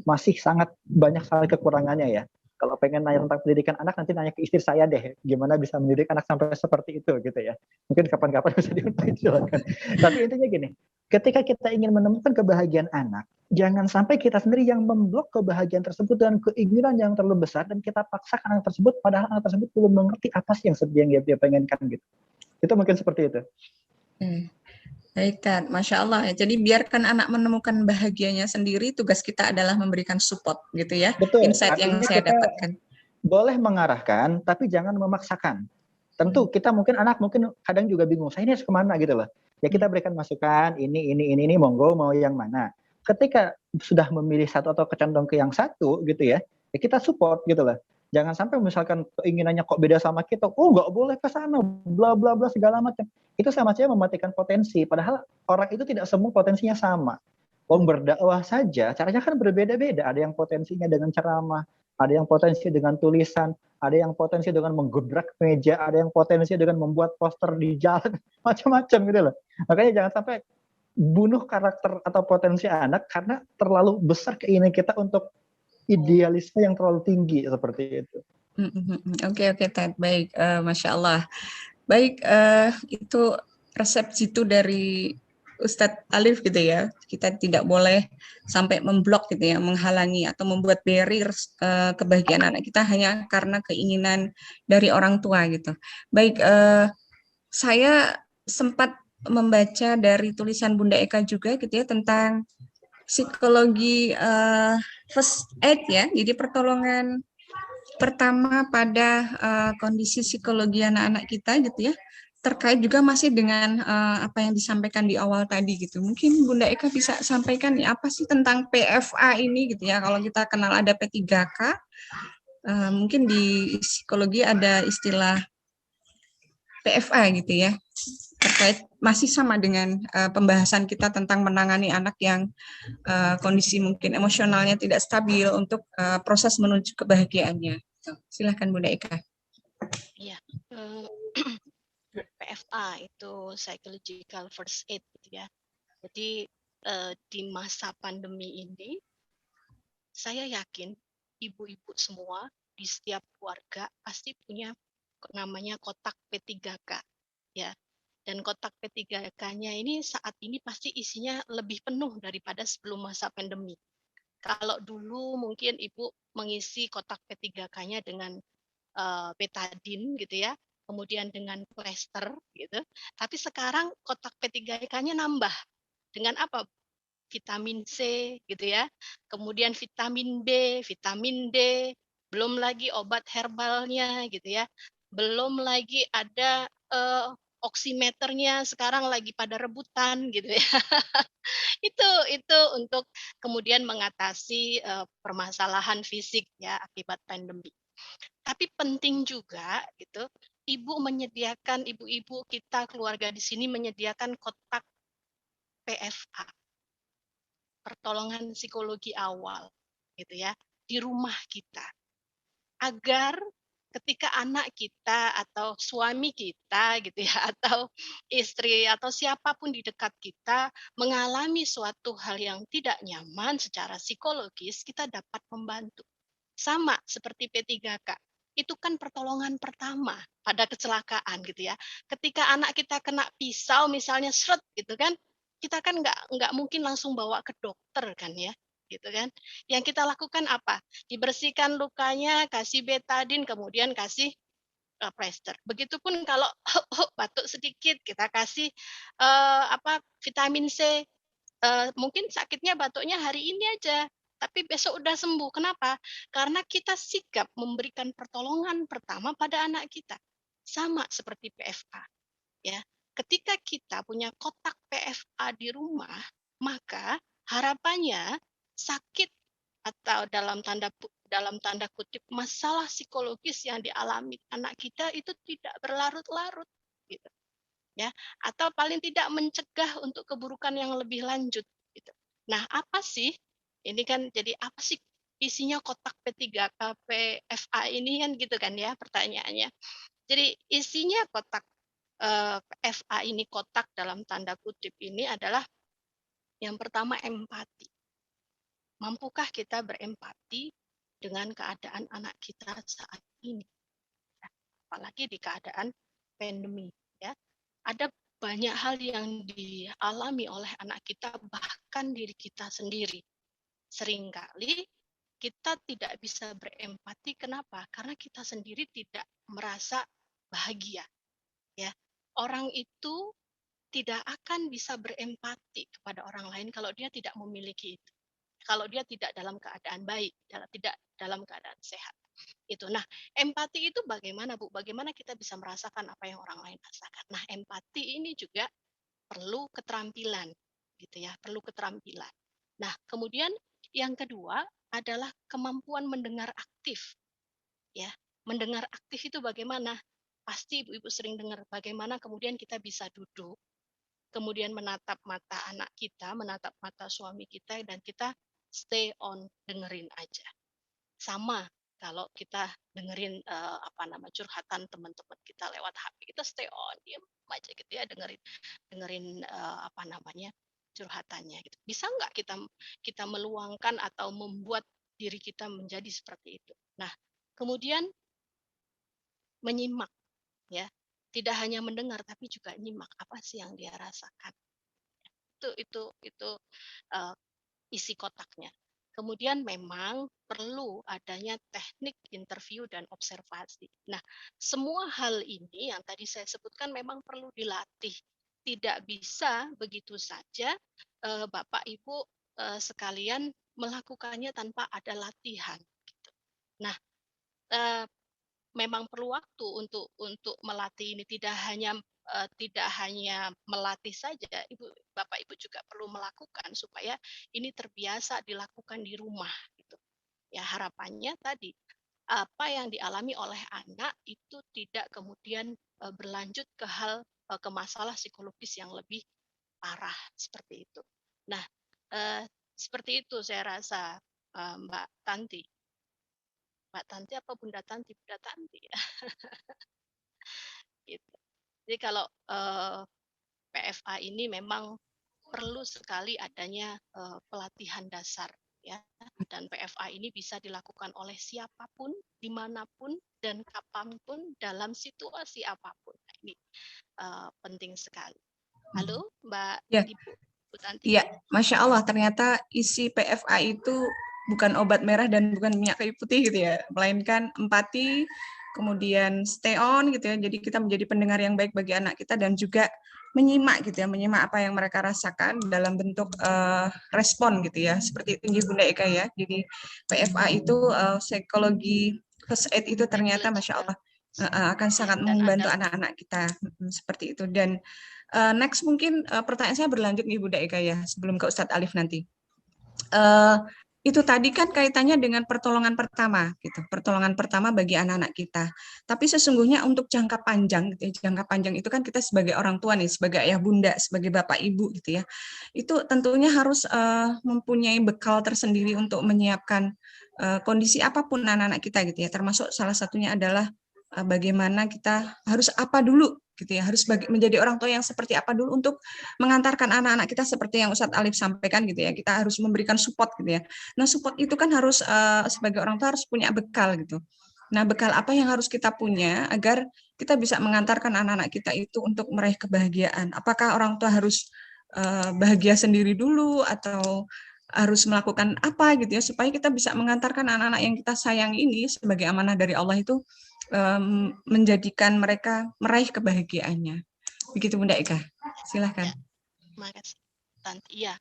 masih sangat banyak sekali kekurangannya ya. Kalau pengen nanya tentang pendidikan anak, nanti nanya ke istri saya deh, gimana bisa mendidik anak sampai seperti itu gitu ya. Mungkin kapan-kapan bisa diundang, silakan. Tapi intinya gini, ketika kita ingin menemukan kebahagiaan anak, jangan sampai kita sendiri yang memblok kebahagiaan tersebut dengan keinginan yang terlalu besar dan kita paksakan anak tersebut padahal anak tersebut belum mengerti apa sih yang sebenarnya dia pengenkan gitu. Itu mungkin seperti itu. Baik, Tat. Masya Allah. Jadi biarkan anak menemukan bahagianya sendiri, tugas kita adalah memberikan support, gitu ya. Betul, Insight yang artinya saya kita dapatkan. boleh mengarahkan, tapi jangan memaksakan. Tentu kita mungkin anak mungkin kadang juga bingung, saya ini harus kemana gitu loh. Ya kita berikan masukan, ini, monggo mau yang mana. Ketika sudah memilih satu atau kecondong ke yang satu gitu ya kita support gitu loh. Jangan sampai misalkan keinginannya kok beda sama kita, oh nggak boleh ke sana, bla bla bla segala macam. Itu sama saja mematikan potensi. Padahal orang itu tidak semua potensinya sama. Wong berdakwah saja, caranya kan berbeda-beda. Ada yang potensinya dengan ceramah, ada yang potensi dengan tulisan, ada yang potensi dengan menggebrak meja, ada yang potensi dengan membuat poster di jalan, macam-macam gitu loh. Makanya jangan sampai bunuh karakter atau potensi anak karena terlalu besar keinginan kita untuk idealisme yang terlalu tinggi seperti itu. Oke, Ted. Baik, Masya Allah. Baik, itu resep jitu dari Ustadz Alif gitu ya. Kita tidak boleh sampai memblok gitu ya, menghalangi atau membuat barrier kebahagiaan anak kita hanya karena keinginan dari orang tua gitu. Baik, saya sempat membaca dari tulisan Bunda Eka juga gitu ya tentang psikologi first aid ya. Jadi pertolongan pertama pada kondisi psikologi anak-anak kita gitu ya, terkait juga masih dengan apa yang disampaikan di awal tadi gitu. Mungkin Bunda Eka bisa sampaikan ya apa sih tentang PFA ini gitu ya. Kalau kita kenal ada P3K, mungkin di psikologi ada istilah PFA gitu ya. Terkait masih sama dengan pembahasan kita tentang menangani anak yang kondisi mungkin emosionalnya tidak stabil untuk proses menuju kebahagiaannya. Silahkan Bunda Eka. Iya, PFA itu psychological first aid gitu ya. Jadi di masa pandemi ini, saya yakin ibu-ibu semua di setiap keluarga pasti punya namanya kotak P3K ya. Dan kotak P3K-nya ini saat ini pasti isinya lebih penuh daripada sebelum masa pandemi. Kalau dulu mungkin ibu mengisi kotak P3K-nya dengan betadin gitu ya, kemudian dengan plester gitu. Tapi sekarang kotak P3K-nya nambah dengan apa? Vitamin C gitu ya, kemudian vitamin B, vitamin D, belum lagi obat herbalnya gitu ya, belum lagi ada oximeternya sekarang lagi pada rebutan gitu ya. Itu untuk kemudian mengatasi permasalahan fisik ya akibat pandemi. Tapi penting juga gitu, ibu-ibu kita keluarga di sini menyediakan kotak PFA, pertolongan psikologi awal gitu ya, di rumah kita. Agar ketika anak kita atau suami kita gitu ya atau istri atau siapapun di dekat kita mengalami suatu hal yang tidak nyaman secara psikologis, kita dapat membantu. Sama seperti P3K. Itu kan pertolongan pertama pada kecelakaan gitu ya. Ketika anak kita kena pisau misalnya seret gitu kan, kita kan nggak mungkin langsung bawa ke dokter kan ya, gitu kan. Yang kita lakukan apa? Dibersihkan lukanya, kasih betadin, kemudian kasih plester. Begitupun kalau batuk sedikit, kita kasih vitamin C. Mungkin sakitnya batuknya hari ini aja, tapi besok udah sembuh. Kenapa? Karena kita sigap memberikan pertolongan pertama pada anak kita. Sama seperti PFA. Ya, ketika kita punya kotak PFA di rumah, maka harapannya sakit atau dalam tanda kutip masalah psikologis yang dialami anak kita itu tidak berlarut-larut gitu ya, atau paling tidak mencegah untuk keburukan yang lebih lanjut gitu. Nah, apa sih ini kan jadi apa sih isinya kotak P3K PFA ini kan gitu kan ya pertanyaannya. Jadi isinya kotak PFA ini, kotak dalam tanda kutip ini adalah yang pertama empati. Mampukah kita berempati dengan keadaan anak kita saat ini? Apalagi di keadaan pandemi ya. Ada banyak hal yang dialami oleh anak kita bahkan diri kita sendiri Seringkali kita tidak bisa berempati. Kenapa? Karena kita sendiri tidak merasa bahagia. Ya, orang itu tidak akan bisa berempati kepada orang lain kalau dia tidak memiliki itu. Kalau dia tidak dalam keadaan baik, tidak dalam keadaan sehat. Itu. Nah, empati itu bagaimana, Bu? Bagaimana kita bisa merasakan apa yang orang lain rasakan? Nah, empati ini juga perlu keterampilan, gitu ya, perlu keterampilan. Nah, kemudian yang kedua adalah kemampuan mendengar aktif, ya. Mendengar aktif itu bagaimana? Pasti ibu-ibu sering dengar bagaimana kemudian kita bisa duduk, kemudian menatap mata anak kita, menatap mata suami kita, dan kita stay on, dengerin aja. Sama kalau kita dengerin curhatan teman-teman kita lewat HP, kita stay on, diam aja gitu ya, dengerin curhatannya gitu. Bisa nggak kita meluangkan atau membuat diri kita menjadi seperti itu. Nah, kemudian menyimak, ya, tidak hanya mendengar tapi juga nyimak apa sih yang dia rasakan. Itu isi kotaknya. Kemudian memang perlu adanya teknik interview dan observasi. Nah, semua hal ini yang tadi saya sebutkan memang perlu dilatih. Tidak bisa begitu saja Bapak Ibu sekalian melakukannya tanpa ada latihan. Gitu. Nah, memang perlu waktu untuk melatih ini, tidak hanya melatih saja, Bapak Ibu juga perlu melakukan supaya ini terbiasa dilakukan di rumah gitu. Ya, harapannya tadi apa yang dialami oleh anak itu tidak kemudian berlanjut ke masalah psikologis yang lebih parah seperti itu. Nah, seperti itu saya rasa Mbak Tanti. Mbak Tanti apa Bunda Tanti? Bunda Tanti ya. Gitu. Jadi kalau PFA ini memang perlu sekali adanya pelatihan dasar, ya, dan PFA ini bisa dilakukan oleh siapapun, dimanapun, dan kapanpun, dalam situasi apapun. Nah, ini penting sekali. Halo, Mbak Ya. Ibu, Bu Tanti. Iya, Masya Allah, ternyata isi PFA itu bukan obat merah dan bukan minyak kayu putih gitu ya, melainkan empati, kemudian stay on gitu ya, jadi kita menjadi pendengar yang baik bagi anak kita dan juga menyimak gitu ya, menyimak apa yang mereka rasakan dalam bentuk respon gitu ya, seperti itu Bunda Eka ya. Jadi PFA itu psikologi first aid itu ternyata Masya Allah akan sangat membantu anak-anak kita seperti itu. Dan next mungkin pertanyaan saya berlanjut nih Bunda Eka ya, sebelum ke Ustadz Alif nanti. Itu tadi kan kaitannya dengan pertolongan pertama, gitu. Pertolongan pertama bagi anak-anak kita. Tapi sesungguhnya untuk jangka panjang, gitu ya, jangka panjang itu kan kita sebagai orang tua nih, sebagai ayah bunda, sebagai bapak ibu, gitu ya. Itu tentunya harus mempunyai bekal tersendiri untuk menyiapkan kondisi apapun anak-anak kita, gitu ya. Termasuk salah satunya adalah bagaimana kita harus apa dulu gitu ya, harus menjadi orang tua yang seperti apa dulu untuk mengantarkan anak-anak kita seperti yang Ustadz Alif sampaikan gitu ya, kita harus memberikan support gitu ya. Nah support itu kan harus sebagai orang tua harus punya bekal gitu. Nah bekal apa yang harus kita punya agar kita bisa mengantarkan anak-anak kita itu untuk meraih kebahagiaan. Apakah orang tua harus bahagia sendiri dulu atau harus melakukan apa gitu ya supaya kita bisa mengantarkan anak-anak yang kita sayang ini sebagai amanah dari Allah itu menjadikan mereka meraih kebahagiaannya. Begitu Bunda Eka. Silahkan. Ya, makasih. Tanti, ya,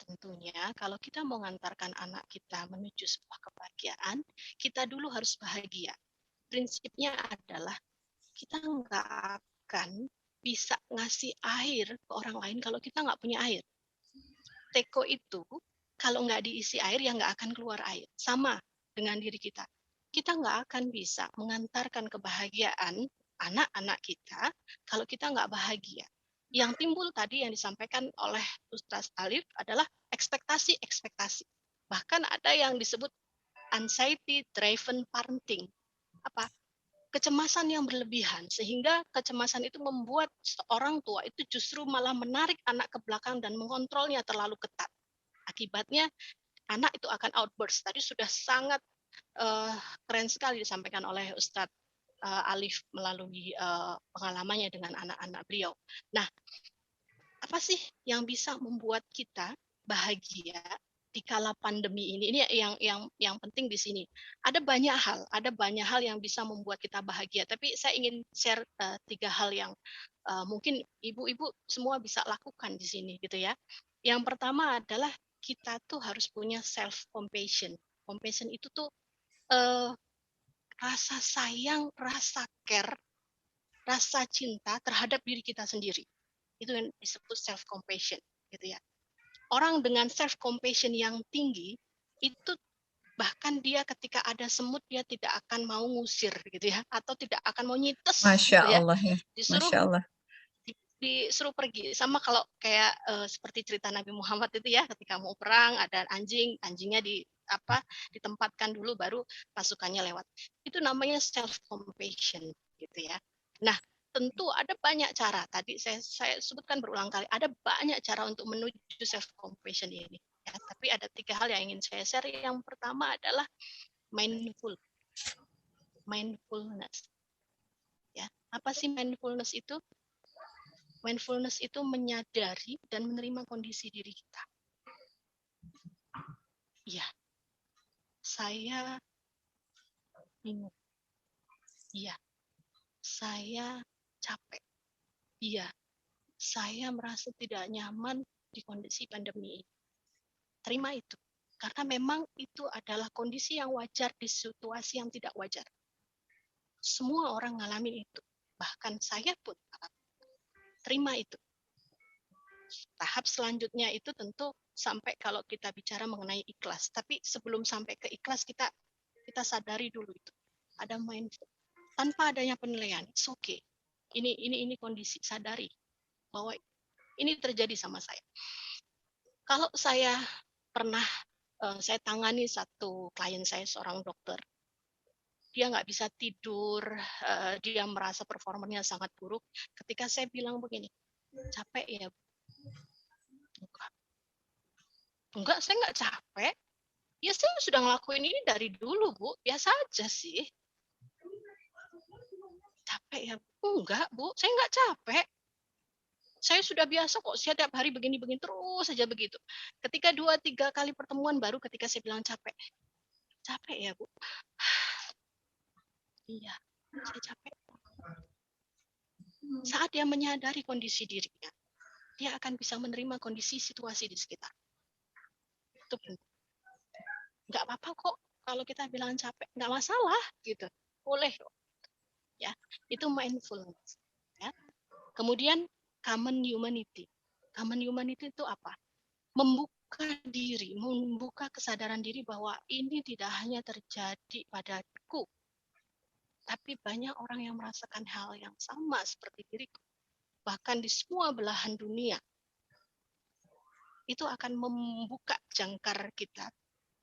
tentunya kalau kita mau mengantarkan anak kita menuju sebuah kebahagiaan, kita dulu harus bahagia. Prinsipnya adalah kita nggak akan bisa ngasih air ke orang lain kalau kita nggak punya air. Teko itu kalau nggak diisi air ya nggak akan keluar air. Sama dengan diri kita. Kita nggak akan bisa mengantarkan kebahagiaan anak-anak kita kalau kita nggak bahagia. Yang timbul tadi yang disampaikan oleh Ustaz Alif adalah ekspektasi-ekspektasi. Bahkan ada yang disebut anxiety driven parenting. Apa? Kecemasan yang berlebihan, sehingga kecemasan itu membuat seorang tua itu justru malah menarik anak ke belakang dan mengontrolnya terlalu ketat. Akibatnya anak itu akan outburst. Tadi sudah sangat keren sekali disampaikan oleh Ustadz Alif melalui pengalamannya dengan anak-anak beliau. Nah, apa sih yang bisa membuat kita bahagia di kala pandemi ini yang penting di sini. Ada banyak hal yang bisa membuat kita bahagia. Tapi saya ingin share 3 hal yang mungkin ibu-ibu semua bisa lakukan di sini gitu ya. Yang pertama adalah kita tuh harus punya self compassion. Compassion itu tuh rasa sayang, rasa care, rasa cinta terhadap diri kita sendiri. Itu yang disebut self compassion gitu ya. Orang dengan self compassion yang tinggi itu bahkan dia ketika ada semut dia tidak akan mau ngusir gitu ya, atau tidak akan mau nyites Masya gitu ya, Allah ya, disuruh Masya Allah. disuruh pergi. Sama kalau kayak seperti cerita Nabi Muhammad itu ya, ketika mau perang ada anjingnya ditempatkan dulu baru pasukannya lewat. Itu namanya self compassion gitu ya. Nah, tentu ada banyak cara. Tadi saya sebutkan berulang kali, ada banyak cara untuk menuju self compassion ini. Ya, tapi ada 3 hal yang ingin saya share. Yang pertama adalah mindfulness. Ya, apa sih mindfulness itu? Mindfulness itu menyadari dan menerima kondisi diri kita. Iya, saya bingung. Iya, saya capek. Iya, saya merasa tidak nyaman di kondisi pandemi ini. Terima itu. Karena memang itu adalah kondisi yang wajar di situasi yang tidak wajar. Semua orang ngalamin itu. Bahkan saya pun terima itu. Tahap selanjutnya itu tentu sampai kalau kita bicara mengenai ikhlas. Tapi sebelum sampai ke ikhlas kita sadari dulu itu. Ada mindful. Tanpa adanya penilaian, it's okay. Ini kondisi, sadari bahwa ini terjadi sama saya. Kalau saya pernah saya tangani satu klien saya, seorang dokter. Dia nggak bisa tidur, dia merasa performanya sangat buruk. Ketika saya bilang begini, capek ya? Enggak, saya nggak capek. Ya saya sudah ngelakuin ini dari dulu, Bu. Biasa aja sih. Capek ya? Enggak, Bu. Saya nggak capek. Saya sudah biasa kok, setiap hari begini-begini terus saja begitu. Ketika 2-3 kali pertemuan baru ketika saya bilang capek. Capek ya, Bu? Iya, saya capek. Saat dia menyadari kondisi dirinya, dia akan bisa menerima kondisi situasi di sekitar. Itu penting. Nggak apa-apa kok kalau kita bilang capek, nggak masalah gitu. Boleh kok. Ya, itu mindfulness. Ya. Kemudian common humanity. Common humanity itu apa? Membuka diri, membuka kesadaran diri bahwa ini tidak hanya terjadi padaku, tapi banyak orang yang merasakan hal yang sama seperti diriku. Bahkan di semua belahan dunia. Itu akan membuka jangkar kita,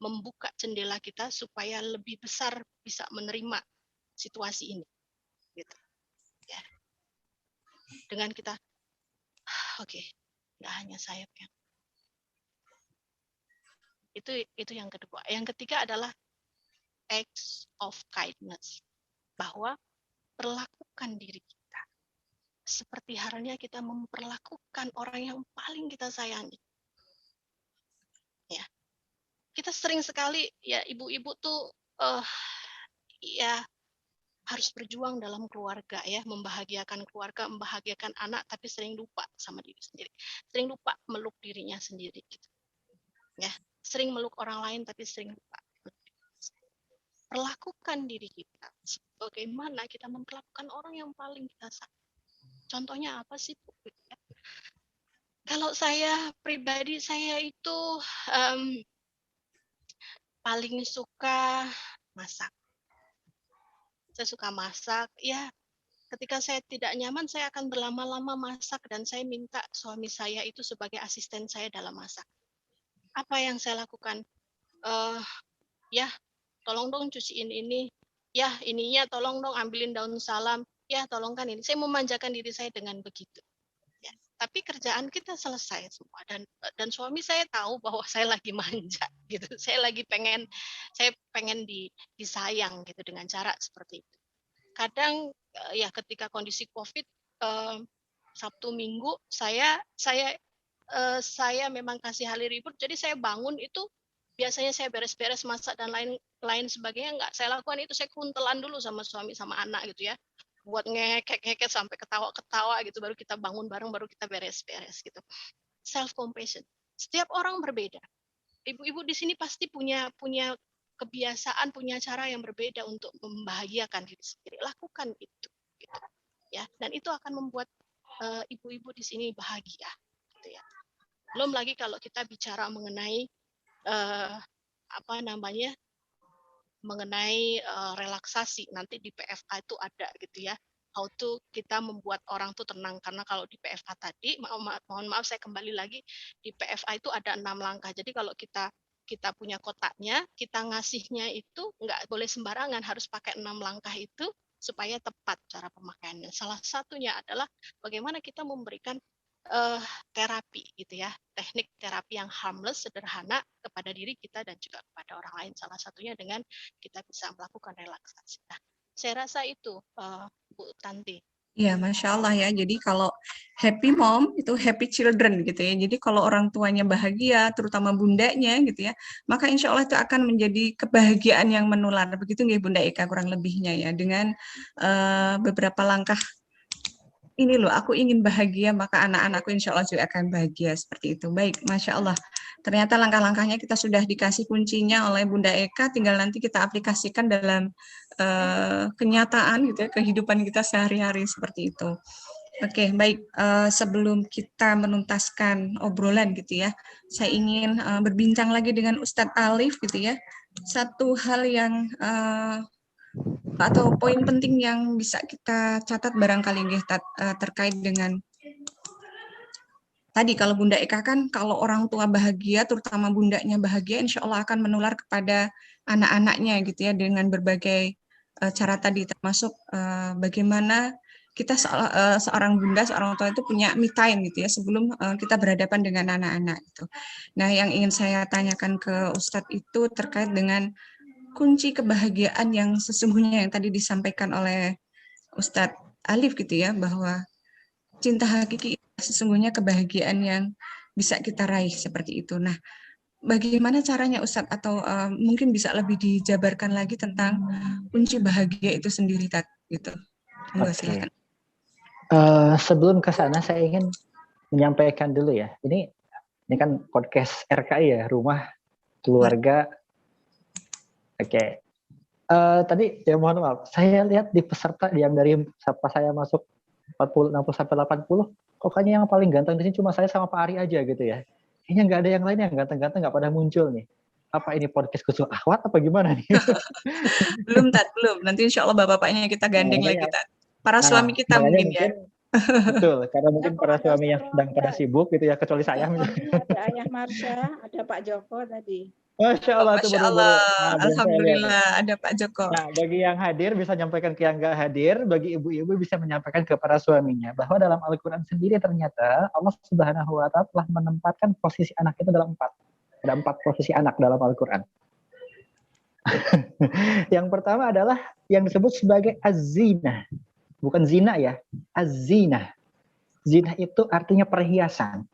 membuka jendela kita supaya lebih besar bisa menerima situasi ini. Gitu. Ya. Dengan kita, oke, nggak hanya saya yang. Itu yang kedua. Yang ketiga adalah acts of kindness. Bahwa perlakukan diri kita seperti halnya kita memperlakukan orang yang paling kita sayangi. Ya. Kita sering sekali ya ibu-ibu tuh ya harus berjuang dalam keluarga ya, membahagiakan keluarga, membahagiakan anak, tapi sering lupa sama diri sendiri. Sering lupa meluk dirinya sendiri gitu. Ya, sering meluk orang lain tapi sering lupa. Perlakukan diri kita bagaimana kita memperlakukan orang yang paling kita sayang. Contohnya apa sih, Bu? Kalau saya pribadi, saya itu paling suka masak. Saya suka masak, ya ketika saya tidak nyaman, saya akan berlama-lama masak dan saya minta suami saya itu sebagai asisten saya dalam masak. Apa yang saya lakukan? Ya, tolong dong cuciin ini. Ya, ininya tolong dong ambilin daun salam. Ya, tolongkan ini. Saya memanjakan diri saya dengan begitu. Ya, tapi kerjaan kita selesai semua dan suami saya tahu bahwa saya lagi manja gitu. Saya pengen disayang gitu dengan cara seperti itu. Kadang ya ketika kondisi COVID Sabtu Minggu saya memang kasih hari libur, jadi saya bangun itu biasanya saya beres-beres masak dan lain sebagainya, enggak saya lakukan itu, saya kuntelan dulu sama suami sama anak gitu ya, buat ngekek-ngekek sampai ketawa-ketawa gitu, baru kita bangun bareng, baru kita beres-beres gitu. Self compassion. Setiap orang berbeda. Ibu-ibu di sini pasti punya punya kebiasaan, punya cara yang berbeda untuk membahagiakan diri sendiri. Lakukan itu, gitu ya. Dan itu akan membuat ibu-ibu di sini bahagia, gitu ya. Belum lagi kalau kita bicara mengenai apa namanya, mengenai relaksasi, nanti di PFK itu ada gitu ya. How to kita membuat orang tuh tenang, karena kalau di PFK tadi, mohon maaf saya kembali lagi, di PFA itu ada 6 langkah. Jadi kalau kita punya kotaknya, kita ngasihnya itu nggak boleh sembarangan, harus pakai 6 langkah itu supaya tepat cara pemakaiannya. Salah satunya adalah bagaimana kita memberikan terapi gitu ya, teknik terapi yang harmless, sederhana kepada diri kita dan juga kepada orang lain. Salah satunya dengan kita bisa melakukan relaksasi. Nah, saya rasa itu Bu Tanti. Ya, Masya Allah ya. Jadi kalau happy mom itu happy children gitu ya. Jadi kalau orang tuanya bahagia, terutama bundanya gitu ya, maka insya Allah itu akan menjadi kebahagiaan yang menular. Begitu nggih Bunda Eka kurang lebihnya ya. Dengan beberapa langkah ini loh, aku ingin bahagia, maka anak-anakku insya Allah juga akan bahagia seperti itu. Baik, Masya Allah. Ternyata langkah-langkahnya kita sudah dikasih kuncinya oleh Bunda Eka, tinggal nanti kita aplikasikan dalam kenyataan gitu ya, kehidupan kita sehari-hari seperti itu. Oke, baik. Sebelum kita menuntaskan obrolan gitu ya, saya ingin berbincang lagi dengan Ustadz Alif gitu ya. Satu hal yang atau poin penting yang bisa kita catat barangkali nggih terkait dengan tadi kalau Bunda Eka kan kalau orang tua bahagia, terutama bundanya bahagia, insya Allah akan menular kepada anak-anaknya gitu ya dengan berbagai cara tadi termasuk bagaimana kita seorang bunda, seorang tua itu punya me time gitu ya sebelum kita berhadapan dengan anak-anak itu. Nah, yang ingin saya tanyakan ke Ustadz itu terkait dengan kunci kebahagiaan yang sesungguhnya yang tadi disampaikan oleh Ustadz Alif gitu ya, bahwa cinta hakiki sesungguhnya kebahagiaan yang bisa kita raih seperti itu. Nah, bagaimana caranya Ustadz atau mungkin bisa lebih dijabarkan lagi tentang kunci bahagia itu sendiri gitu. Monggo silakan. Sebelum ke sana saya ingin menyampaikan dulu ya. Ini kan podcast RKI ya, Rumah Keluarga. Oke. Tadi ya mohon maaf, saya lihat di peserta yang dari pas saya masuk 40, 60 sampai 80, kok kayaknya yang paling ganteng di sini cuma saya sama Pak Ari aja gitu ya. Kayaknya nggak ada yang lain yang ganteng-ganteng, nggak pada muncul nih. Apa ini podcast khusus akhwat apa gimana nih? belum. Nanti insya Allah bapak-bapaknya kita gandeng lagi Tat. Para suami kita mungkin ya. Betul, karena mungkin para suami yang sedang pada sibuk gitu ya, kecuali saya. Ada Ayah Marsha, ada Pak Joko tadi. Masya Allah, Masya Allah. Alhamdulillah ada Pak Joko. Nah, bagi yang hadir bisa menyampaikan ke yang nggak hadir, bagi ibu-ibu bisa menyampaikan ke para suaminya bahwa dalam Al-Quran sendiri ternyata Allah Subhanahu Wa Taala telah menempatkan posisi anak itu dalam 4. Ada 4 posisi anak dalam Al-Quran. Yang pertama adalah yang disebut sebagai az-zinah. Bukan zina ya, az-zinah. Zinah itu artinya perhiasan.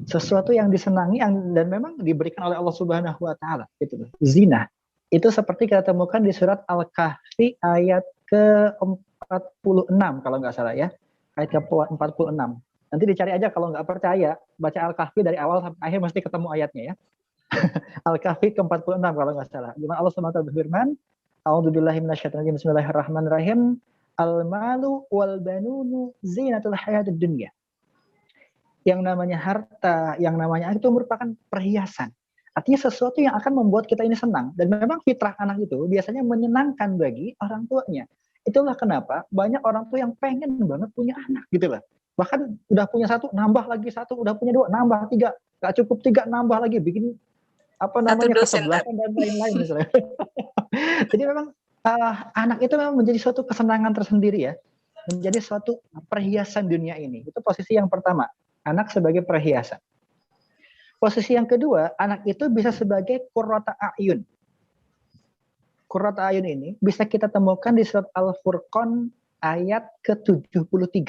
Sesuatu yang disenangi dan memang diberikan oleh Allah Subhanahu Wa Taala. Gitu. Zina itu seperti kita temukan di surat Al-Kahfi ayat ke-46 kalau nggak salah ya, ayat ke-46. Nanti dicari aja kalau nggak percaya, baca Al-Kahfi dari awal sampai akhir mesti ketemu ayatnya ya. Al-Kahfi ke-46 kalau nggak salah. Di mana Allah Subhanahu Wa Taala berfirman, A'udzubillahi minasyaitonir rajim, bismillahirrahmanirrahim. Al-malu wal banunu zinatul hayatid dunya. Yang namanya harta, yang namanya itu merupakan perhiasan. Artinya sesuatu yang akan membuat kita ini senang. Dan memang fitrah anak itu biasanya menyenangkan bagi orang tuanya. Itulah kenapa banyak orang tua yang pengen banget punya anak gitu lah. Bahkan udah punya 1, nambah lagi 1, udah punya 2, nambah 3. Gak cukup 3, nambah lagi. Bikin apa namanya kesebelasan dan lain-lain misalnya. Jadi memang anak itu memang menjadi suatu kesenangan tersendiri ya. Menjadi suatu perhiasan dunia ini. Itu posisi yang pertama. Anak sebagai perhiasan. Posisi yang kedua, anak itu bisa sebagai qurrata a'yun. Qurrata a'yun ini bisa kita temukan di surat Al-Furqan ayat ke-73.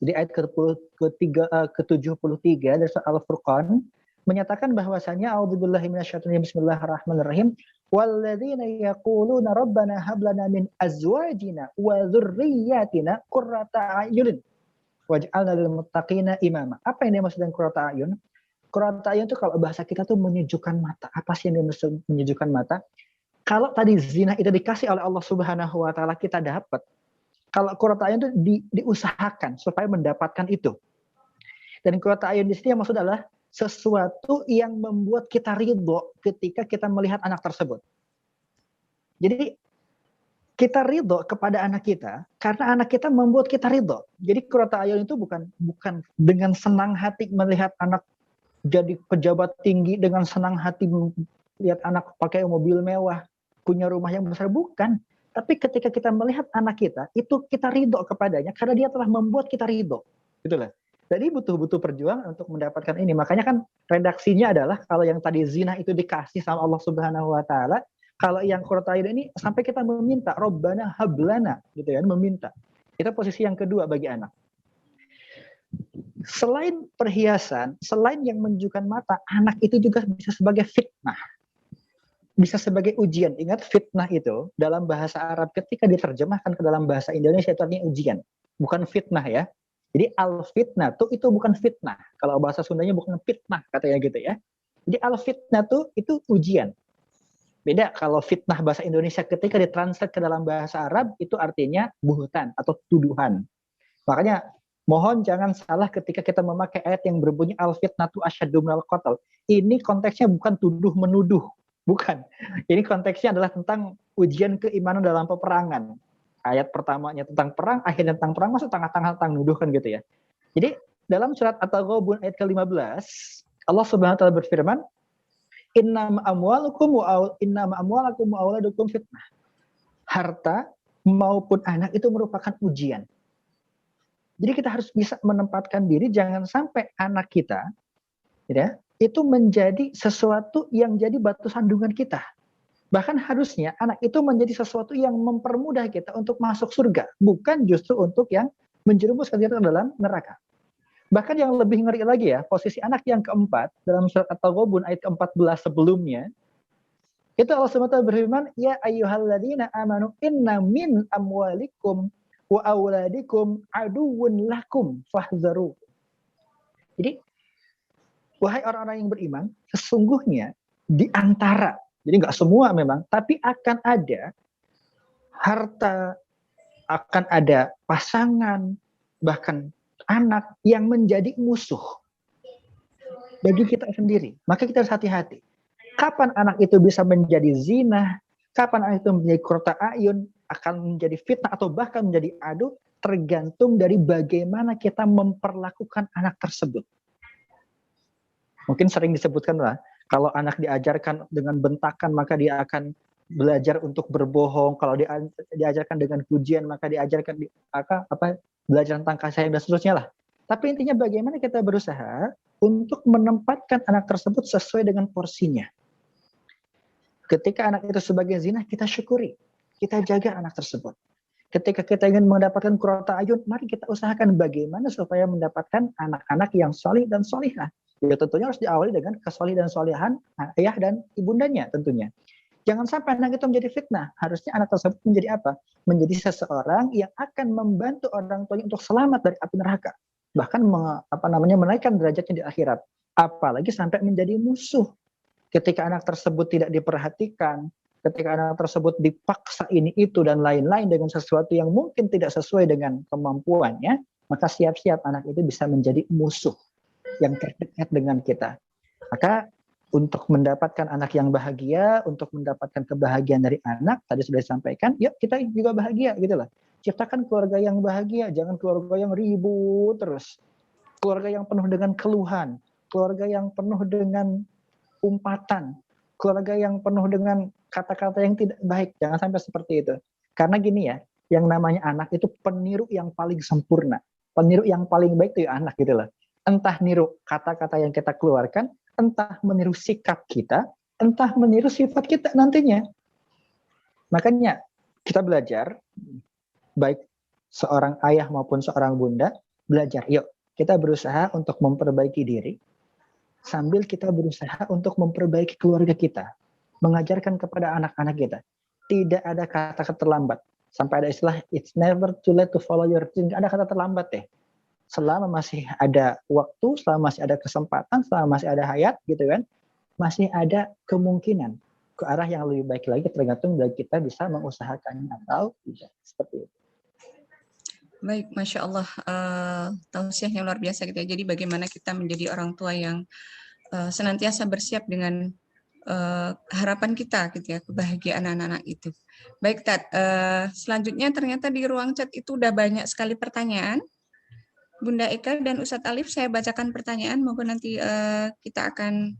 Jadi ayat ke-73 dari surat Al-Furqan, menyatakan bahwasanya a'udzubillahi minasyaitonir rajim, bismillahirrahmanirrahim, walladzina yaquluna rabbana hab lana min azwajina wa dzurriyyatina qurrata a'yunin waj'alna lil muttaqina imama. Apa yang dimaksud dengan qurrata a'yun? Qurrata a'yun itu kalau bahasa kita tuh menyejukkan mata. Apa sih yang dimaksud menyejukkan mata? Kalau tadi zina itu dikasih oleh Allah Subhanahu wa taala kita dapat. Kalau qurrata a'yun itu diusahakan supaya mendapatkan itu. Dan qurrata a'yun di sini yang maksud adalah sesuatu yang membuat kita ridho ketika kita melihat anak tersebut. Jadi kita ridho kepada anak kita karena anak kita membuat kita ridho. Jadi qurrata a'yun itu bukan dengan senang hati melihat anak jadi pejabat tinggi, dengan senang hati lihat anak pakai mobil mewah, punya rumah yang besar, bukan. Tapi ketika kita melihat anak kita, itu kita ridho kepadanya karena dia telah membuat kita ridho. Gitu lah. Jadi butuh perjuangan untuk mendapatkan ini. Makanya kan redaksinya adalah kalau yang tadi zina itu dikasih sama Allah Subhanahu wa taala, kalau yang qurrata a'yun ini sampai kita meminta Rabbana hablana gitu ya, meminta. Itu posisi yang kedua bagi anak. Selain perhiasan, selain yang menunjukkan mata, anak itu juga bisa sebagai fitnah. Bisa sebagai ujian. Ingat fitnah itu dalam bahasa Arab ketika diterjemahkan ke dalam bahasa Indonesia itu artinya ujian. Bukan fitnah ya. Jadi al-fitnah tuh itu bukan fitnah. Kalau bahasa Sundanya bukan fitnah katanya gitu ya. Jadi al-fitnah tuh itu ujian. Beda kalau fitnah bahasa Indonesia ketika ditranslate ke dalam bahasa Arab itu artinya buhtan atau tuduhan. Makanya mohon jangan salah ketika kita memakai ayat yang berbunyi al-fitnatu asyaddu minal qatl. Ini konteksnya bukan tuduh menuduh. Bukan. Ini konteksnya adalah tentang ujian keimanan dalam peperangan. Ayat pertamanya tentang perang, akhirnya tentang perang, masuk tengah-tengah tentang nuduh kan gitu ya. Jadi dalam surat At-Taghabun ayat ke-15, Allah Subhanahu wa taala berfirman, "Innama amwalukum wa auladukum fitnah." Harta maupun anak itu merupakan ujian. Jadi kita harus bisa menempatkan diri jangan sampai anak kita ya, itu menjadi sesuatu yang jadi batu sandungan kita. Bahkan harusnya anak itu menjadi sesuatu yang mempermudah kita untuk masuk surga, bukan justru untuk yang menjerumuskan kita ke dalam neraka. Bahkan yang lebih ngeri lagi ya, posisi anak yang keempat dalam surat At-Taghabun ayat ke-14 sebelumnya, itu Allah SWT berfirman, "Ya ayyuhalladzina amanu inna min amwalikum wa auladikum aduwwun lakum fahzaru." Jadi, wahai orang-orang yang beriman, sesungguhnya di antara, jadi nggak semua memang, tapi akan ada harta, akan ada pasangan, bahkan anak yang menjadi musuh bagi kita sendiri. Maka kita harus hati-hati. Kapan anak itu bisa menjadi zina, kapan anak itu menjadi qurrata a'yun, akan menjadi fitnah atau bahkan menjadi adu, tergantung dari bagaimana kita memperlakukan anak tersebut. Mungkin sering disebutkan lah, kalau anak diajarkan dengan bentakan maka dia akan belajar untuk berbohong. Kalau diajarkan dengan pujian maka diajarkan belajar tentang kasih sayang dan seterusnya lah. Tapi intinya bagaimana kita berusaha untuk menempatkan anak tersebut sesuai dengan porsinya. Ketika anak itu sebagai zina, kita syukuri, kita jaga anak tersebut. Ketika kita ingin mendapatkan qurrata a'yun, mari kita usahakan bagaimana supaya mendapatkan anak-anak yang solih dan solihah. Ya tentunya harus diawali dengan kesolih dan solihan ayah dan ibundanya tentunya. Jangan sampai anak itu menjadi fitnah. Harusnya anak tersebut menjadi apa? Menjadi seseorang yang akan membantu orang tuanya untuk selamat dari api neraka. Bahkan menaikkan derajatnya di akhirat. Apalagi sampai menjadi musuh. Ketika anak tersebut tidak diperhatikan, ketika anak tersebut dipaksa ini itu dan lain-lain dengan sesuatu yang mungkin tidak sesuai dengan kemampuannya, maka siap-siap anak itu bisa menjadi musuh yang terdekat dengan kita. Maka untuk mendapatkan anak yang bahagia, untuk mendapatkan kebahagiaan dari anak, tadi sudah disampaikan, yuk kita juga bahagia gitu lah. Ciptakan keluarga yang bahagia, jangan keluarga yang ribut terus. Keluarga yang penuh dengan keluhan, keluarga yang penuh dengan umpatan, keluarga yang penuh dengan kata-kata yang tidak baik. Jangan sampai seperti itu. Karena gini ya, yang namanya anak itu peniru yang paling sempurna. Peniru yang paling baik itu ya anak gitu loh. Entah niru kata-kata yang kita keluarkan, entah meniru sikap kita, entah meniru sifat kita nantinya. Makanya kita belajar, baik seorang ayah maupun seorang bunda, belajar. Yuk, kita berusaha untuk memperbaiki diri. sambil kita berusaha untuk memperbaiki keluarga kita, mengajarkan kepada anak-anak kita. Tidak ada kata terlambat. Sampai ada istilah, it's never too late to follow your dream. Nggak ada kata terlambat deh. Selama masih ada waktu, selama masih ada kesempatan, selama masih ada hayat, gitu kan, masih ada kemungkinan ke arah yang lebih baik lagi, tergantung dari kita bisa mengusahakannya atau tidak. Seperti itu. Baik, Masya Allah, tausiah yang luar biasa gitu ya. Jadi bagaimana kita menjadi orang tua yang senantiasa bersiap dengan harapan kita gitu ya, kebahagiaan anak-anak itu. Baik, Tat, selanjutnya ternyata di ruang chat itu udah banyak sekali pertanyaan. Bunda Eka dan Ustadz Alif, saya bacakan pertanyaan, monggo nanti kita akan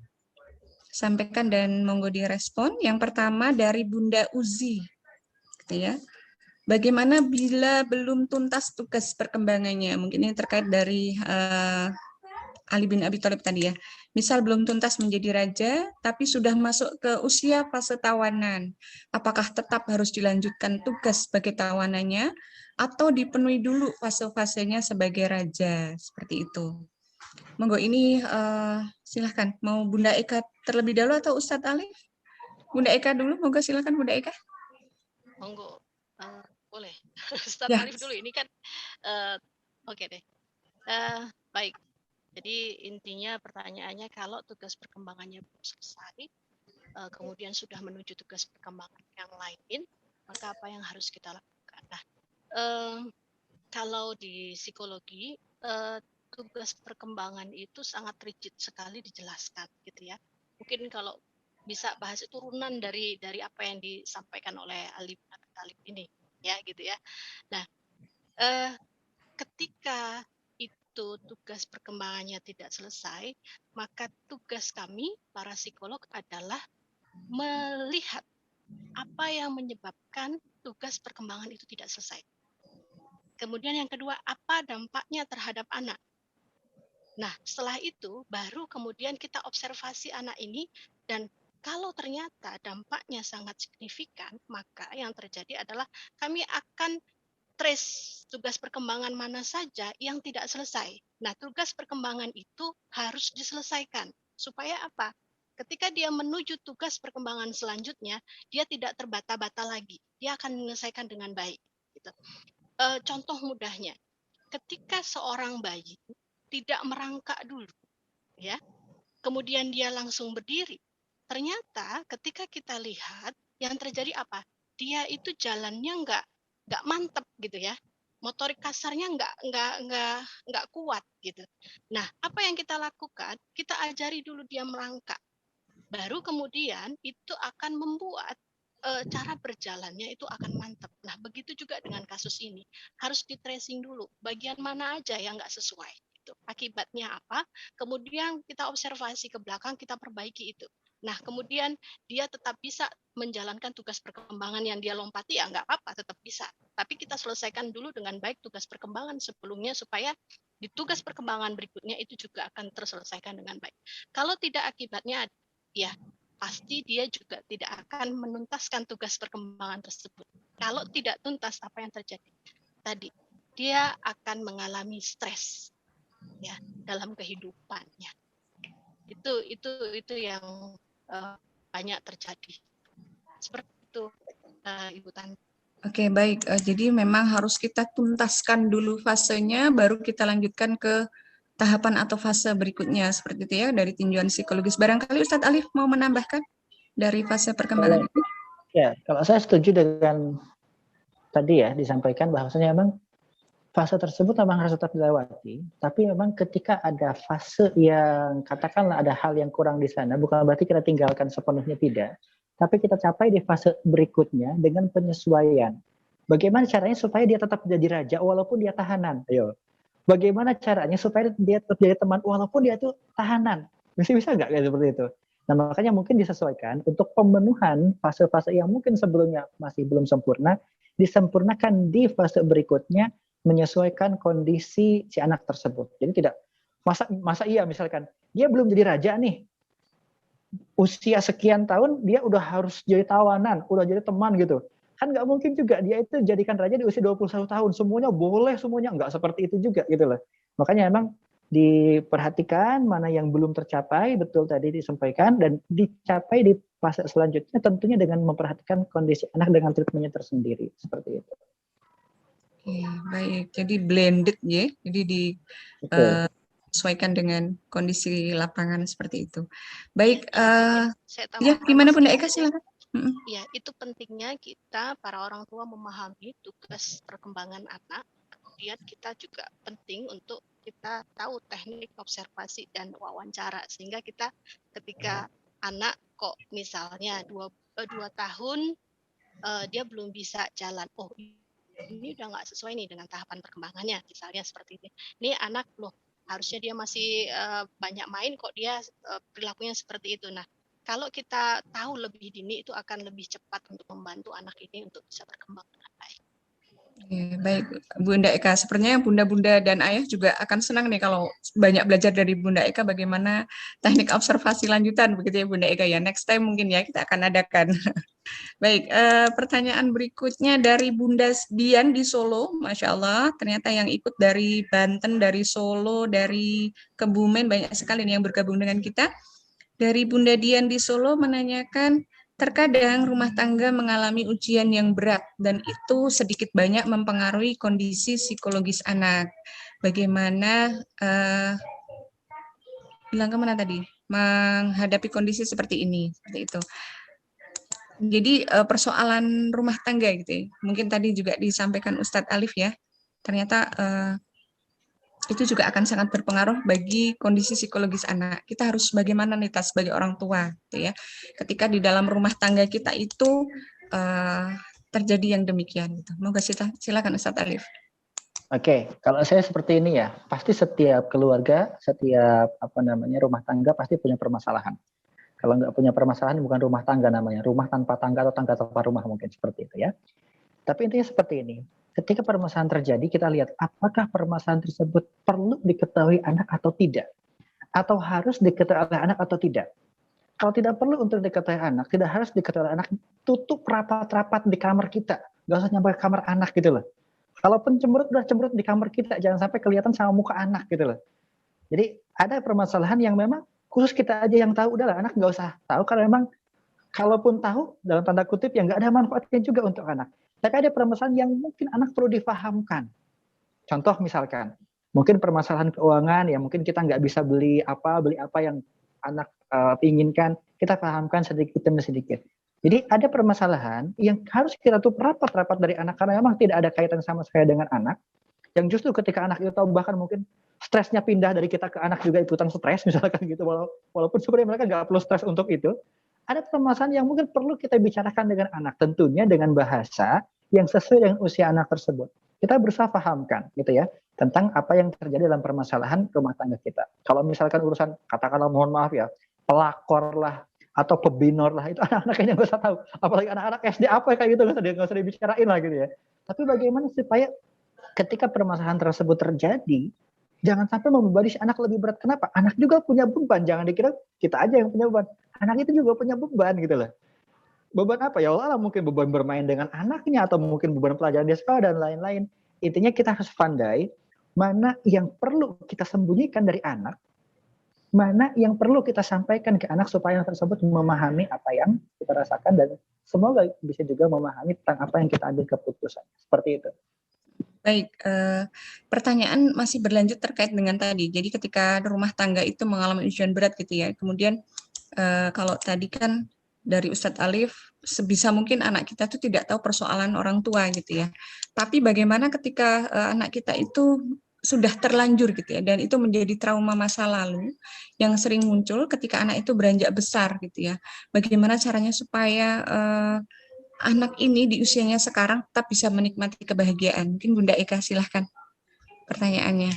sampaikan dan monggo direspon. Yang pertama dari Bunda Uzi, gitu ya. Bagaimana bila belum tuntas tugas perkembangannya? Mungkin ini terkait dari Ali bin Abi Thalib tadi ya. Misal belum tuntas menjadi raja, tapi sudah masuk ke usia fase tawanan. Apakah tetap harus dilanjutkan tugas sebagai tawanannya, atau dipenuhi dulu fase-fasenya sebagai raja? Seperti itu. Monggo ini silahkan. Mau Bunda Eka terlebih dahulu atau Ustadz Alif? Bunda Eka dulu, monggo silahkan Bunda Eka. Monggo, boleh. Ustadz Ya. Alif dulu, ini kan, oke deh. Baik, jadi intinya pertanyaannya kalau tugas perkembangannya belum selesai, kemudian sudah menuju tugas perkembangan yang lain, maka apa yang harus kita lakukan? Nah, kalau di psikologi, tugas perkembangan itu sangat rigid sekali dijelaskan, gitu ya. Mungkin kalau bisa bahas itu turunan dari apa yang disampaikan oleh Ali bin Abi Thalib ini, ya gitu ya. Nah, ketika itu tugas perkembangannya tidak selesai, maka tugas kami para psikolog adalah melihat apa yang menyebabkan tugas perkembangan itu tidak selesai. Kemudian yang kedua, apa dampaknya terhadap anak. Nah, setelah itu baru kemudian kita observasi anak ini, dan kalau ternyata dampaknya sangat signifikan, maka yang terjadi adalah kami akan trace tugas perkembangan mana saja yang tidak selesai. Nah, tugas perkembangan itu harus diselesaikan. Supaya apa? Ketika dia menuju tugas perkembangan selanjutnya, dia tidak terbata-bata lagi. Dia akan menyelesaikan dengan baik. Gitu. Contoh mudahnya, ketika seorang bayi tidak merangkak dulu, ya, kemudian dia langsung berdiri. Ternyata ketika kita lihat yang terjadi apa? Dia itu jalannya nggak mantep gitu ya, motorik kasarnya nggak kuat gitu. Nah, apa yang kita lakukan? Kita ajari dulu dia merangkak, baru kemudian itu akan membuat cara berjalannya itu akan mantap. Nah, begitu juga dengan kasus ini, harus di tracing dulu bagian mana aja yang nggak sesuai. Gitu. Akibatnya apa? Kemudian kita observasi ke belakang, kita perbaiki itu. Nah, kemudian dia tetap bisa menjalankan tugas perkembangan yang dia lompati, ya nggak apa-apa, tetap bisa. Tapi kita selesaikan dulu dengan baik tugas perkembangan sebelumnya, supaya di tugas perkembangan berikutnya itu juga akan terselesaikan dengan baik. Kalau tidak, akibatnya ya pasti dia juga tidak akan menuntaskan tugas perkembangan tersebut. Kalau tidak tuntas, apa yang terjadi? Tadi, dia akan mengalami stres ya dalam kehidupannya. Itu yang banyak terjadi. Seperti itu, Ibu Tanti. Oke, baik. Jadi memang harus kita tuntaskan dulu fasenya, baru kita lanjutkan ke tahapan atau fase berikutnya, seperti itu ya, dari tinjauan psikologis. Barangkali Ustadz Alif mau menambahkan dari fase perkembangan itu? Ya, kalau saya setuju dengan tadi ya, disampaikan bahwasanya memang fase tersebut memang harus tetap dilewati, tapi memang ketika ada fase yang katakanlah ada hal yang kurang di sana, bukan berarti kita tinggalkan sepenuhnya, tidak. Tapi kita capai di fase berikutnya dengan penyesuaian. Bagaimana caranya supaya dia tetap jadi raja walaupun dia tahanan? Ayo. Bagaimana caranya supaya dia tetap jadi teman walaupun dia itu tahanan? Bisa nggak kayak seperti itu? Nah, makanya mungkin disesuaikan untuk pemenuhan fase-fase yang mungkin sebelumnya masih belum sempurna, disempurnakan di fase berikutnya menyesuaikan kondisi si anak tersebut. Jadi tidak masa iya misalkan dia belum jadi raja nih, usia sekian tahun dia udah harus jadi tawanan, udah jadi teman gitu. Kan nggak mungkin juga dia itu jadikan raja di usia 21 tahun. Semuanya boleh, semuanya nggak seperti itu juga gitu loh. Makanya emang diperhatikan, mana yang belum tercapai, betul tadi disampaikan, dan dicapai di fase selanjutnya tentunya dengan memperhatikan kondisi anak dengan treatmentnya tersendiri, seperti itu. Oke, baik. Jadi blended ya. Jadi Betul. disesuaikan dengan kondisi lapangan seperti itu. Baik, Saya ya tambahkan gimana Bunda sedikit Eka, ya. silakan. Ya, itu pentingnya kita para orang tua memahami tugas perkembangan anak. Kemudian kita juga penting untuk kita tahu teknik observasi dan wawancara, sehingga kita ketika anak kok misalnya 2 tahun dia belum bisa jalan, oh ini udah nggak sesuai nih dengan tahapan perkembangannya, misalnya seperti ini. Ini anak loh harusnya dia masih banyak main, kok dia perilakunya seperti itu. Nah, kalau kita tahu lebih dini itu akan lebih cepat untuk membantu anak ini untuk bisa berkembang dengan baik. Ya, baik, Bunda Eka. Sepertinya Bunda-Bunda dan Ayah juga akan senang nih kalau banyak belajar dari Bunda Eka bagaimana teknik observasi lanjutan, begitu ya Bunda Eka ya. Next time mungkin ya kita akan adakan. Baik, pertanyaan berikutnya dari Bunda Dian di Solo, Masya Allah. Ternyata yang ikut dari Banten, dari Solo, dari Kebumen, banyak sekali nih yang bergabung dengan kita. Dari Bunda Dian di Solo menanyakan, terkadang rumah tangga mengalami ujian yang berat dan itu sedikit banyak mempengaruhi kondisi psikologis anak. Bagaimana bilang kemana tadi? Menghadapi kondisi seperti ini, seperti itu. Jadi persoalan rumah tangga gitu ya. Mungkin tadi juga disampaikan Ustadz Alif ya. Ternyata itu juga akan sangat berpengaruh bagi kondisi psikologis anak. Kita harus bagaimana nih sebagai orang tua, gitu ya. Ketika di dalam rumah tangga kita itu terjadi yang demikian. Gitu. Moga silakan Ustadz Alif. Oke, kalau saya seperti ini ya, pasti setiap keluarga, setiap rumah tangga pasti punya permasalahan. Kalau nggak punya permasalahan bukan rumah tangga namanya, rumah tanpa tangga atau tangga tanpa rumah mungkin seperti itu ya. Tapi intinya seperti ini, ketika permasalahan terjadi kita lihat apakah permasalahan tersebut perlu diketahui anak atau tidak, atau harus diketahui oleh anak atau tidak. Kalau tidak perlu untuk diketahui anak, tidak harus diketahui oleh anak, tutup rapat-rapat di kamar kita, nggak usah nyampe ke kamar anak gitu loh. Kalaupun cemberut, udah cemberut di kamar kita, jangan sampai kelihatan sama muka anak gitu loh. Jadi ada permasalahan yang memang khusus kita aja yang tahu, udahlah anak nggak usah tahu, karena memang kalaupun tahu dalam tanda kutip ya nggak ada manfaatnya juga untuk anak. Tapi ada permasalahan yang mungkin anak perlu difahamkan. Contoh misalkan, mungkin permasalahan keuangan ya mungkin kita nggak bisa beli apa yang anak inginkan, kita pahamkan sedikit demi sedikit. Jadi ada permasalahan yang harus kita tutup rapat-rapat dari anak karena memang tidak ada kaitan sama sekali dengan anak. Yang justru ketika anak itu tahu bahkan mungkin stresnya pindah dari kita ke anak juga ikutan stres misalkan gitu, walaupun sebenarnya mereka nggak perlu stres untuk itu. Ada permasalahan yang mungkin perlu kita bicarakan dengan anak, tentunya dengan bahasa yang sesuai dengan usia anak tersebut. Kita berusaha pahamkan gitu ya tentang apa yang terjadi dalam permasalahan rumah tangga kita. Kalau misalkan urusan katakanlah mohon maaf ya pelakor lah atau pebinor lah, itu anak-anak kayaknya nggak usah tahu, apalagi anak-anak SD apa kayak gitu nggak usah dibicarain lah gitu ya. Tapi bagaimana supaya ketika permasalahan tersebut terjadi, jangan sampai membebani si anak lebih berat. Kenapa? Anak juga punya beban. Jangan dikira kita aja yang punya beban. Anak itu juga punya beban gitu loh. Beban apa? Ya Allah, mungkin beban bermain dengan anaknya atau mungkin beban pelajaran di sekolah dan lain-lain. Intinya kita harus pandai mana yang perlu kita sembunyikan dari anak, mana yang perlu kita sampaikan ke anak supaya anak tersebut memahami apa yang kita rasakan dan semoga bisa juga memahami tentang apa yang kita ambil keputusan. Seperti itu. Baik, pertanyaan masih berlanjut terkait dengan tadi. Jadi ketika rumah tangga itu mengalami ujian berat gitu ya, kemudian kalau tadi kan dari Ustadz Alif, sebisa mungkin anak kita tuh tidak tahu persoalan orang tua gitu ya. Tapi bagaimana ketika anak kita itu sudah terlanjur gitu ya, dan itu menjadi trauma masa lalu yang sering muncul ketika anak itu beranjak besar gitu ya. Bagaimana caranya supaya anak ini di usianya sekarang tetap bisa menikmati kebahagiaan? Mungkin Bunda Eka silahkan pertanyaannya.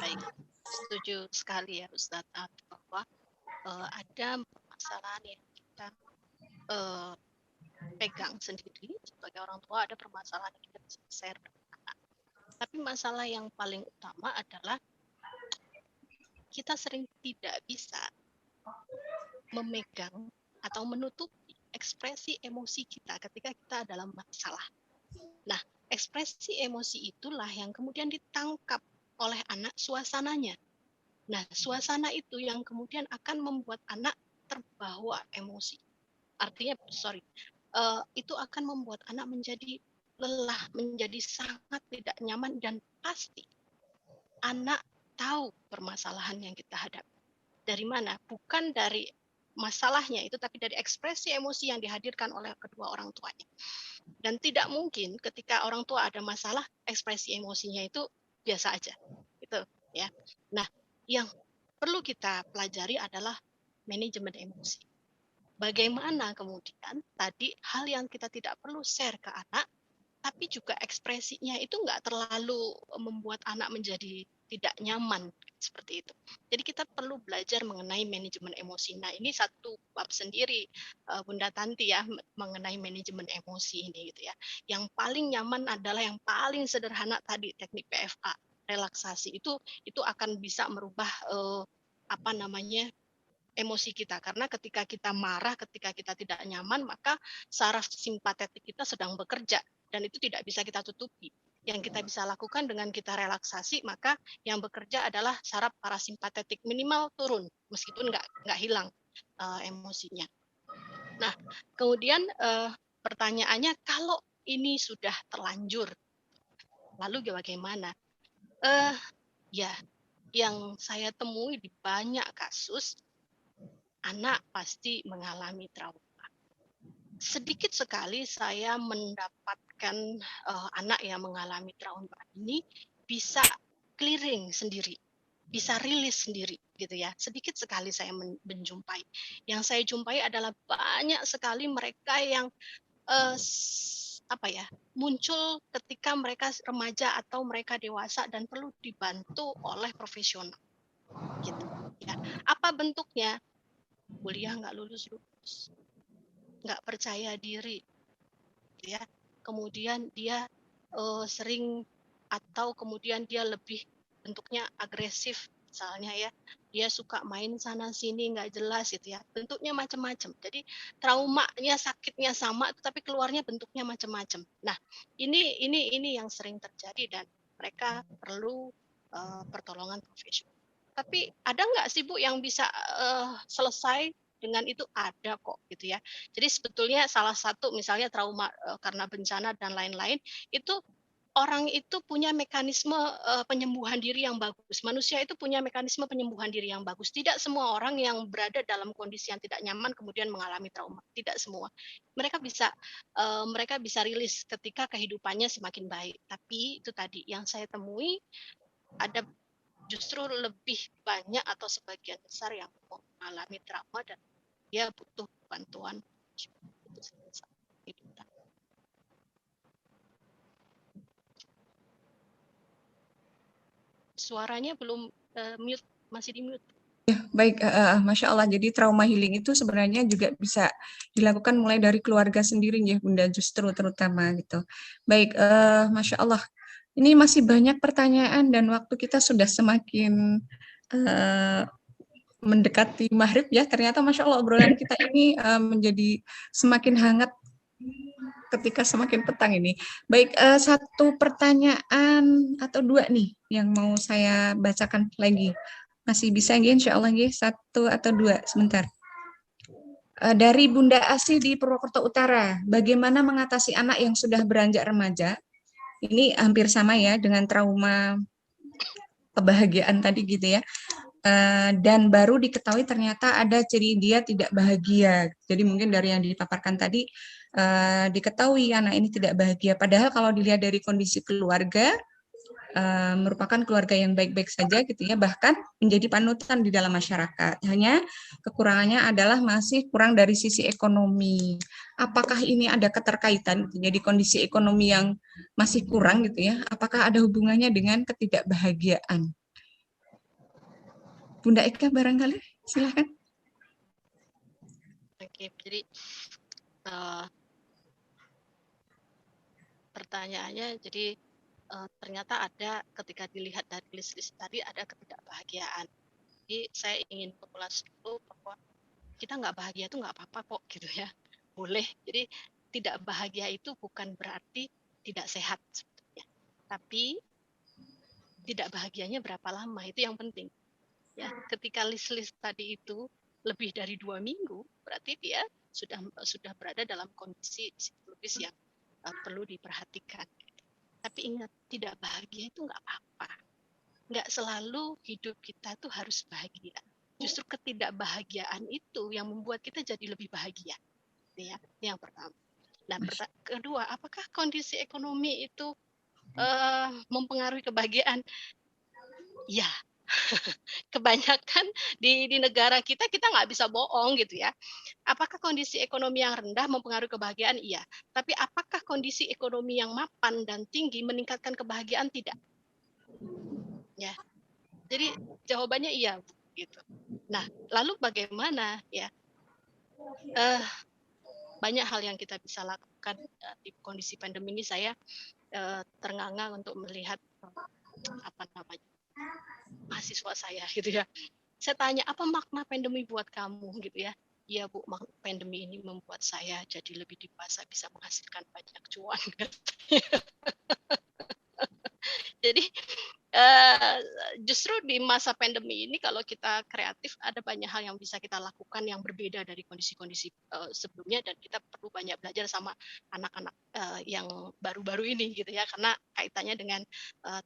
Baik, setuju sekali ya Ustadz bahwa ada permasalahan yang kita pegang sendiri sebagai orang tua, ada permasalahan yang kita bisa share dengan anak. Tapi masalah yang paling utama adalah kita sering tidak bisa memegang atau menutupi ekspresi emosi kita ketika kita dalam masalah. Nah, ekspresi emosi itulah yang kemudian ditangkap oleh anak suasananya. Nah, suasana itu yang kemudian akan membuat anak terbawa emosi. Artinya, itu akan membuat anak menjadi lelah, menjadi sangat tidak nyaman, dan pasti anak tahu permasalahan yang kita hadapi. Dari mana? Bukan dari masalahnya itu, tapi dari ekspresi emosi yang dihadirkan oleh kedua orang tuanya. Dan tidak mungkin ketika orang tua ada masalah, ekspresi emosinya itu biasa aja. Gitu, ya. Nah, yang perlu kita pelajari adalah manajemen emosi. Bagaimana kemudian tadi hal yang kita tidak perlu share ke anak, tapi juga ekspresinya itu nggak terlalu membuat anak menjadi tidak nyaman seperti itu. Jadi kita perlu belajar mengenai manajemen emosi. Nah, ini satu bab sendiri, Bunda Tanti, ya, mengenai manajemen emosi ini gitu ya. Yang paling nyaman adalah yang paling sederhana tadi, teknik PFA, relaksasi. Itu akan bisa merubah apa namanya, emosi kita, karena ketika kita marah, ketika kita tidak nyaman, maka saraf simpatetik kita sedang bekerja dan itu tidak bisa kita tutupi. Yang kita bisa lakukan dengan kita relaksasi, maka yang bekerja adalah saraf parasimpatetik, minimal turun meskipun nggak hilang emosinya. Nah, kemudian pertanyaannya, kalau ini sudah terlanjur, lalu bagaimana? Ya, yang saya temui di banyak kasus, anak pasti mengalami trauma. Sedikit sekali saya mendapatkan anak yang mengalami trauma ini bisa clearing sendiri, bisa rilis sendiri gitu ya. Sedikit sekali saya menjumpai. Yang saya jumpai adalah banyak sekali mereka yang muncul ketika mereka remaja atau mereka dewasa dan perlu dibantu oleh profesional gitu ya. Apa bentuknya? Kuliah nggak lulus, nggak percaya diri, ya. Kemudian dia sering, atau kemudian dia lebih bentuknya agresif, misalnya ya, dia suka main sana sini nggak jelas gitu ya, bentuknya macam-macam. Jadi traumanya, sakitnya sama, tapi keluarnya bentuknya macam-macam. Nah, ini yang sering terjadi dan mereka perlu pertolongan profesional. Tapi ada nggak sih Bu yang bisa selesai dengan itu? Ada kok gitu ya. Jadi sebetulnya salah satu misalnya trauma karena bencana dan lain-lain, itu orang itu punya mekanisme penyembuhan diri yang bagus. Manusia itu punya mekanisme penyembuhan diri yang bagus. Tidak semua orang yang berada dalam kondisi yang tidak nyaman kemudian mengalami trauma. Tidak semua. Mereka bisa rilis ketika kehidupannya semakin baik. Tapi itu tadi yang saya temui, ada justru lebih banyak atau sebagian besar yang mengalami trauma dan dia butuh bantuan. Suaranya belum mute, masih di mute. Baik, Masya Allah. Jadi trauma healing itu sebenarnya juga bisa dilakukan mulai dari keluarga sendiri ya Bunda, justru terutama gitu. Baik, Masya Allah. Ini masih banyak pertanyaan dan waktu kita sudah semakin mendekati maghrib ya. Ternyata Masya Allah obrolan kita ini menjadi semakin hangat ketika semakin petang ini. Baik, satu pertanyaan atau dua nih yang mau saya bacakan lagi. Masih bisa nggih, insya Allah nggih, satu atau dua, sebentar. Dari Bunda Asih di Purwokerto Utara, bagaimana mengatasi anak yang sudah beranjak remaja? Ini hampir sama ya dengan trauma kebahagiaan tadi gitu ya. Dan baru diketahui ternyata ada ciri dia tidak bahagia. Jadi mungkin dari yang dipaparkan tadi diketahui anak ini tidak bahagia. Padahal kalau dilihat dari kondisi keluarga, merupakan keluarga yang baik-baik saja gitu ya, bahkan menjadi panutan di dalam masyarakat. Hanya kekurangannya adalah masih kurang dari sisi ekonomi. Apakah ini ada keterkaitan? Jadi kondisi ekonomi yang masih kurang gitu ya, apakah ada hubungannya dengan ketidakbahagiaan? Bunda Eka barangkali, silakan. Oke, jadi pertanyaannya, jadi ternyata ada, ketika dilihat dari list-list tadi, ada ketidakbahagiaan. Jadi saya ingin mengulas dulu bahwa kita nggak bahagia itu nggak apa-apa kok gitu ya, boleh. Jadi tidak bahagia itu bukan berarti tidak sehat sebetulnya, tapi tidak bahagianya berapa lama, itu yang penting. Ya, ketika list-list tadi itu lebih dari 2 minggu, berarti dia sudah berada dalam kondisi psikologis yang perlu diperhatikan. Tapi ingat, tidak bahagia itu nggak apa-apa. Nggak selalu hidup kita tuh harus bahagia. Justru ketidakbahagiaan itu yang membuat kita jadi lebih bahagia. Ya, yang pertama. Nah, kedua, apakah kondisi ekonomi itu mempengaruhi kebahagiaan? Ya, kebanyakan di negara kita nggak bisa bohong gitu ya. Apakah kondisi ekonomi yang rendah mempengaruhi kebahagiaan? Iya. Tapi apakah kondisi ekonomi yang mapan dan tinggi meningkatkan kebahagiaan? Tidak. Ya. Jadi jawabannya iya gitu. Nah, lalu bagaimana ya? Banyak hal yang kita bisa lakukan di kondisi pandemi ini. Saya ternganga untuk melihat apa namanya mahasiswa saya gitu ya. Saya tanya, apa makna pandemi buat kamu gitu ya? Iya Bu, pandemi ini membuat saya jadi lebih dewasa, bisa menghasilkan banyak cuan. Jadi justru di masa pandemi ini kalau kita kreatif ada banyak hal yang bisa kita lakukan yang berbeda dari kondisi-kondisi sebelumnya, dan kita perlu banyak belajar sama anak-anak yang baru-baru ini gitu ya, karena kaitannya dengan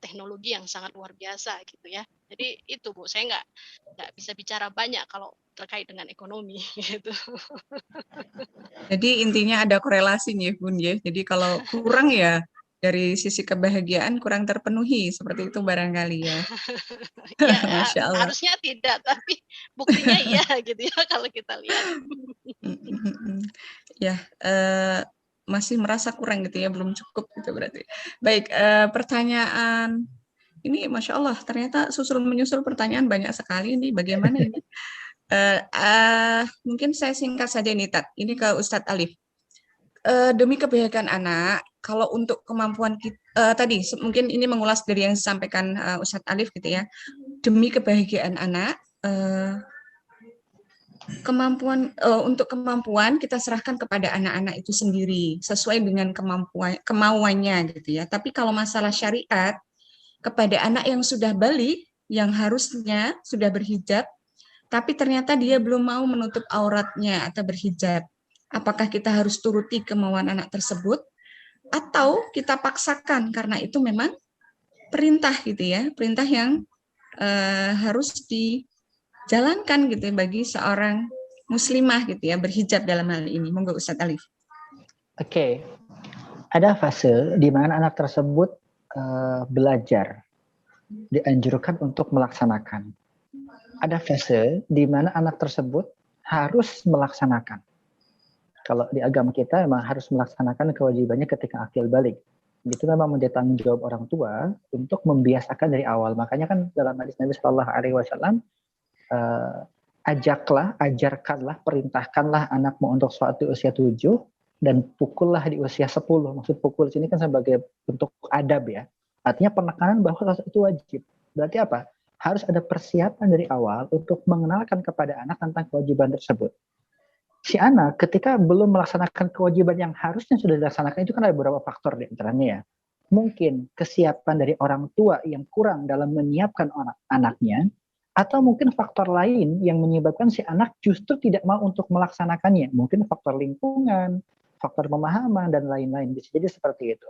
teknologi yang sangat luar biasa gitu ya. Jadi itu Bu, saya nggak bisa bicara banyak kalau terkait dengan ekonomi gitu. Jadi intinya ada korelasi nih Bun ya. Jadi kalau kurang ya dari sisi kebahagiaan kurang terpenuhi seperti itu barangkali ya. Ya, Masya Allah. harusnya tidak, tapi buktinya iya gitu ya kalau kita lihat. Ya, masih merasa kurang gitu ya, belum cukup gitu berarti. Baik, pertanyaan ini Masya Allah, ternyata susul menyusul pertanyaan banyak sekali nih, bagaimana ini? Mungkin saya singkat saja nih, Tat. Ini ke Ustadz Alif. Demi kebahagiaan anak, kalau untuk kemampuan kita, tadi mungkin ini mengulas dari yang disampaikan Ustadz Alif gitu ya, demi kebahagiaan anak, untuk kemampuan kita serahkan kepada anak-anak itu sendiri sesuai dengan kemauannya gitu ya. Tapi kalau masalah syariat kepada anak yang sudah balik, yang harusnya sudah berhijab, tapi ternyata dia belum mau menutup auratnya atau berhijab. Apakah kita harus turuti kemauan anak tersebut atau kita paksakan karena itu memang perintah gitu ya, perintah yang harus dijalankan gitu ya, bagi seorang muslimah gitu ya, berhijab dalam hal ini. Monggo Ustadz Alif. Oke. Ada fase di mana anak tersebut belajar, dianjurkan untuk melaksanakan. Ada fase di mana anak tersebut harus melaksanakan. Kalau di agama kita memang harus melaksanakan kewajibannya ketika akil balik. Itu memang menjadi tanggung jawab orang tua untuk membiasakan dari awal. Makanya kan dalam hadis Nabi Shallallahu Alaihi Wasallam, ajarkanlah, perintahkanlah anakmu untuk sholat di usia 7 dan pukullah di usia 10. Maksud pukul sini kan sebagai bentuk adab ya. Artinya penekanan bahwa sholat itu wajib. Berarti apa? Harus ada persiapan dari awal untuk mengenalkan kepada anak tentang kewajiban tersebut. Si anak ketika belum melaksanakan kewajiban yang harusnya sudah dilaksanakan, itu kan ada beberapa faktor di antaranya ya. Mungkin kesiapan dari orang tua yang kurang dalam menyiapkan anaknya, atau mungkin faktor lain yang menyebabkan si anak justru tidak mau untuk melaksanakannya. Mungkin faktor lingkungan, faktor pemahaman, dan lain-lain. Bisa jadi seperti itu.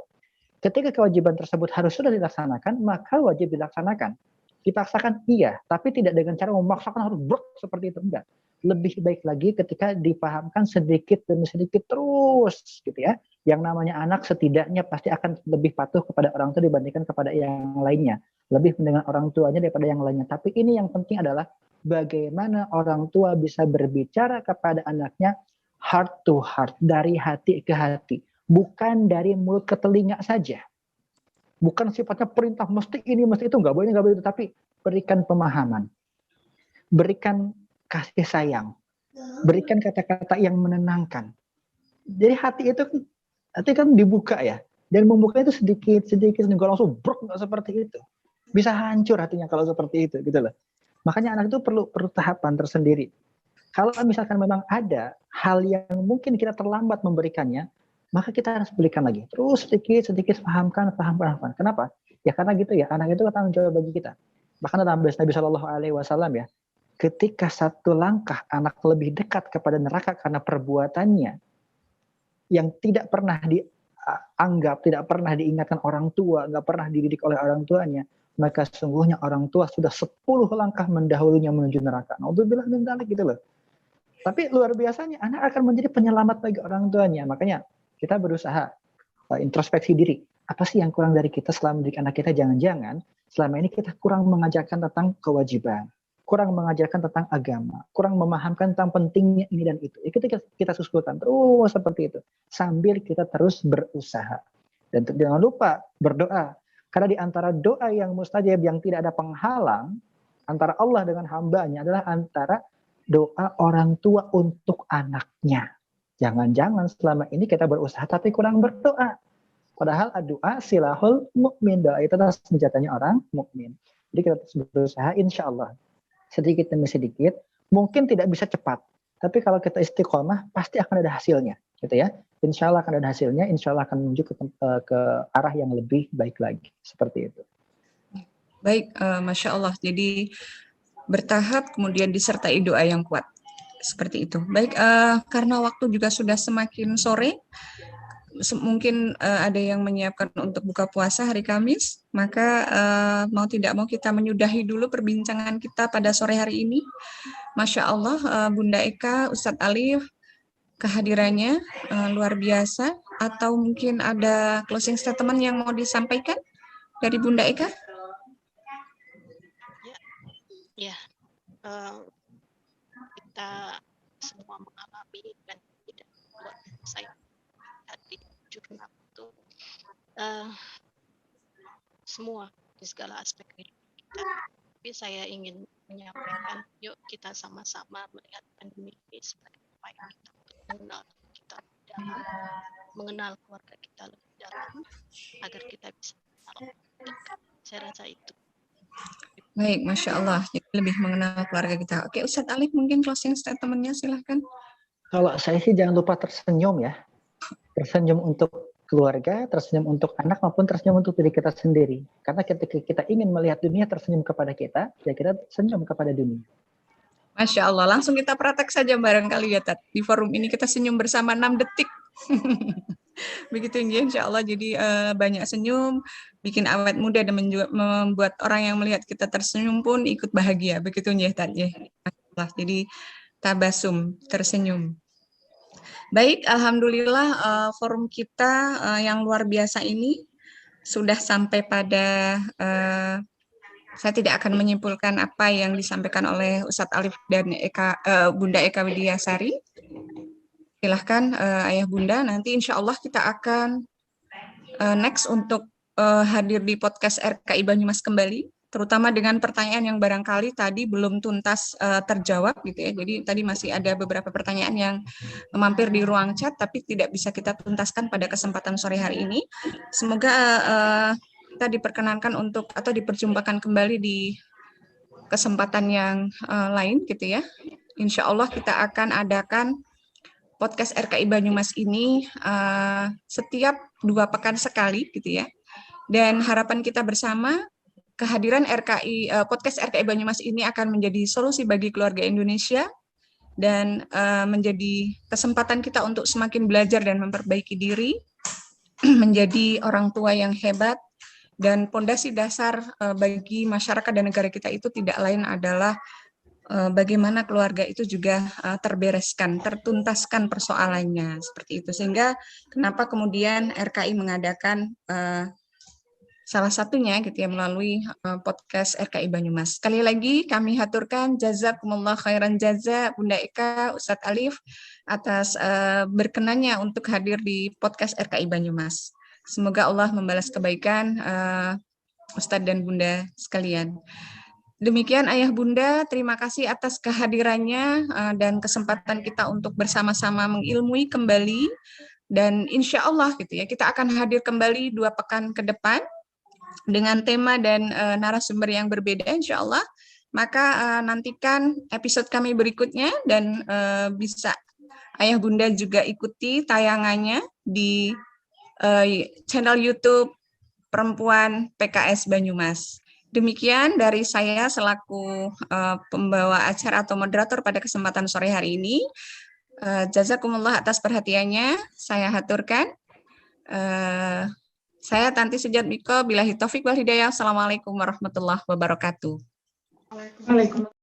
Ketika kewajiban tersebut harus sudah dilaksanakan, maka wajib dilaksanakan. Dipaksakan iya, tapi tidak dengan cara memaksakan harus seperti itu, enggak. Lebih baik lagi ketika dipahamkan sedikit demi sedikit terus gitu ya. Yang namanya anak setidaknya pasti akan lebih patuh kepada orang tua dibandingkan kepada yang lainnya. Lebih mendengar orang tuanya daripada yang lainnya. Tapi ini yang penting adalah bagaimana orang tua bisa berbicara kepada anaknya heart to heart, dari hati ke hati. Bukan dari mulut ke telinga saja. Bukan sifatnya perintah mesti ini, mesti itu, nggak boleh itu. Tapi berikan pemahaman. Berikan kasih sayang, berikan kata-kata yang menenangkan. Jadi hati kan dibuka ya, dan membuka itu sedikit, nggak langsung brok, nggak seperti itu. Bisa hancur hatinya kalau seperti itu, gitu loh. Makanya anak itu perlu tahapan tersendiri. Kalau misalkan memang ada hal yang mungkin kita terlambat memberikannya, maka kita harus berikan lagi. Terus sedikit, pahamkan. Kenapa? Ya karena gitu ya, anak itu tanggung jawab bagi kita. Bahkan dalam hadis Nabi Shallallahu Alaihi Wasallam ya, ketika satu langkah anak lebih dekat kepada neraka karena perbuatannya yang tidak pernah dianggap, tidak pernah diingatkan orang tua, nggak pernah dididik oleh orang tuanya, maka sungguhnya orang tua sudah 10 langkah mendahulunya menuju neraka. Naudzubillah min dzalik gitu loh. Tapi luar biasanya anak akan menjadi penyelamat bagi orang tuanya. Makanya kita berusaha introspeksi diri. Apa sih yang kurang dari kita selama mendidik anak kita? Jangan-jangan selama ini kita kurang mengajarkan tentang kewajiban, kurang mengajarkan tentang agama, kurang memahamkan tentang pentingnya ini dan itu. Itu kita susulkan terus seperti itu. Sambil kita terus berusaha. Dan jangan lupa berdoa. Karena di antara doa yang mustajab yang tidak ada penghalang antara Allah dengan hambanya adalah antara doa orang tua untuk anaknya. Jangan-jangan selama ini kita berusaha tapi kurang berdoa. Padahal doa silahul mukmin, doa itu adalah senjatanya orang mukmin. Jadi kita terus berusaha, insya Allah sedikit demi sedikit, mungkin tidak bisa cepat, tapi kalau kita istiqomah pasti akan ada hasilnya, gitu ya. Insya Allah akan ada hasilnya, insya Allah akan menuju ke arah yang lebih baik lagi, seperti itu. Baik, Masya Allah. Jadi bertahap kemudian disertai doa yang kuat, seperti itu. Baik, karena waktu juga sudah semakin sore, mungkin ada yang menyiapkan untuk buka puasa hari Kamis, maka mau tidak mau kita menyudahi dulu perbincangan kita pada sore hari ini. Masya Allah, Bunda Eka, Ustadz Alif, kehadirannya luar biasa. Atau mungkin ada closing statement yang mau disampaikan dari Bunda Eka? Ya, kita semua mengalami dan tidak buat saya di jurnal itu semua di segala aspek kehidupan kita. Tapi saya ingin menyampaikan, yuk kita sama-sama melihat pandemi ini sebagai upaya kita untuk mengenal kita lebih dalam, mengenal keluarga kita lebih dalam, agar kita bisa mengenal dekat. Saya rasa itu. Baik, Masya Allah. Jadi lebih mengenal keluarga kita. Oke, Ustadz Alif mungkin closing statement-nya silahkan. Kalau saya sih jangan lupa tersenyum ya. Tersenyum untuk keluarga, tersenyum untuk anak, maupun tersenyum untuk diri kita sendiri. Karena ketika kita ingin melihat dunia tersenyum kepada kita, ya kita senyum kepada dunia. Masya Allah, langsung kita praktek saja barangkali ya, Tat. Di forum ini kita senyum bersama 6 detik. Begitu ya, insya Allah. Jadi banyak senyum, bikin awet muda, dan membuat orang yang melihat kita tersenyum pun ikut bahagia. Begitu ya, Tat. Ya. Jadi tabasum, tersenyum. Baik, alhamdulillah forum kita yang luar biasa ini sudah sampai pada saya tidak akan menyimpulkan apa yang disampaikan oleh Ustadz Alif dan Bunda Eka Widiasari. Silahkan Ayah Bunda, nanti insya Allah kita akan next untuk hadir di podcast RKI Banyumas kembali, terutama dengan pertanyaan yang barangkali tadi belum tuntas terjawab gitu ya. Jadi tadi masih ada beberapa pertanyaan yang mampir di ruang chat tapi tidak bisa kita tuntaskan pada kesempatan sore hari ini. Semoga kita diperkenankan untuk atau diperjumpakan kembali di kesempatan yang lain gitu ya. Insya Allah kita akan adakan podcast RKI Banyumas ini setiap 2 pekan sekali gitu ya. Dan harapan kita bersama, kehadiran podcast RKI Banyumas ini akan menjadi solusi bagi keluarga Indonesia dan menjadi kesempatan kita untuk semakin belajar dan memperbaiki diri, menjadi orang tua yang hebat, dan pondasi dasar bagi masyarakat dan negara kita itu tidak lain adalah bagaimana keluarga itu juga terbereskan, tertuntaskan persoalannya, seperti itu. Sehingga kenapa kemudian RKI mengadakan salah satunya gitu ya melalui podcast RKI Banyumas. Sekali lagi kami haturkan jazakumullah khairan jaza Bunda Eka, Ustadz Alif atas berkenannya untuk hadir di podcast RKI Banyumas. Semoga Allah membalas kebaikan Ustadz dan Bunda sekalian. Demikian Ayah Bunda, terima kasih atas kehadirannya dan kesempatan kita untuk bersama-sama mengilmui kembali, dan insya Allah gitu ya kita akan hadir kembali 2 pekan ke depan dengan tema dan narasumber yang berbeda insya Allah. Maka nantikan episode kami berikutnya dan bisa Ayah Bunda juga ikuti tayangannya di channel YouTube Perempuan PKS Banyumas. Demikian dari saya selaku pembawa acara atau moderator pada kesempatan sore hari ini. Jazakumullah atas perhatiannya, saya haturkan. Saya Tanti Sujat Miko, billahi taufik wal hidayah. Assalamualaikum warahmatullahi wabarakatuh. Waalaikumsalam.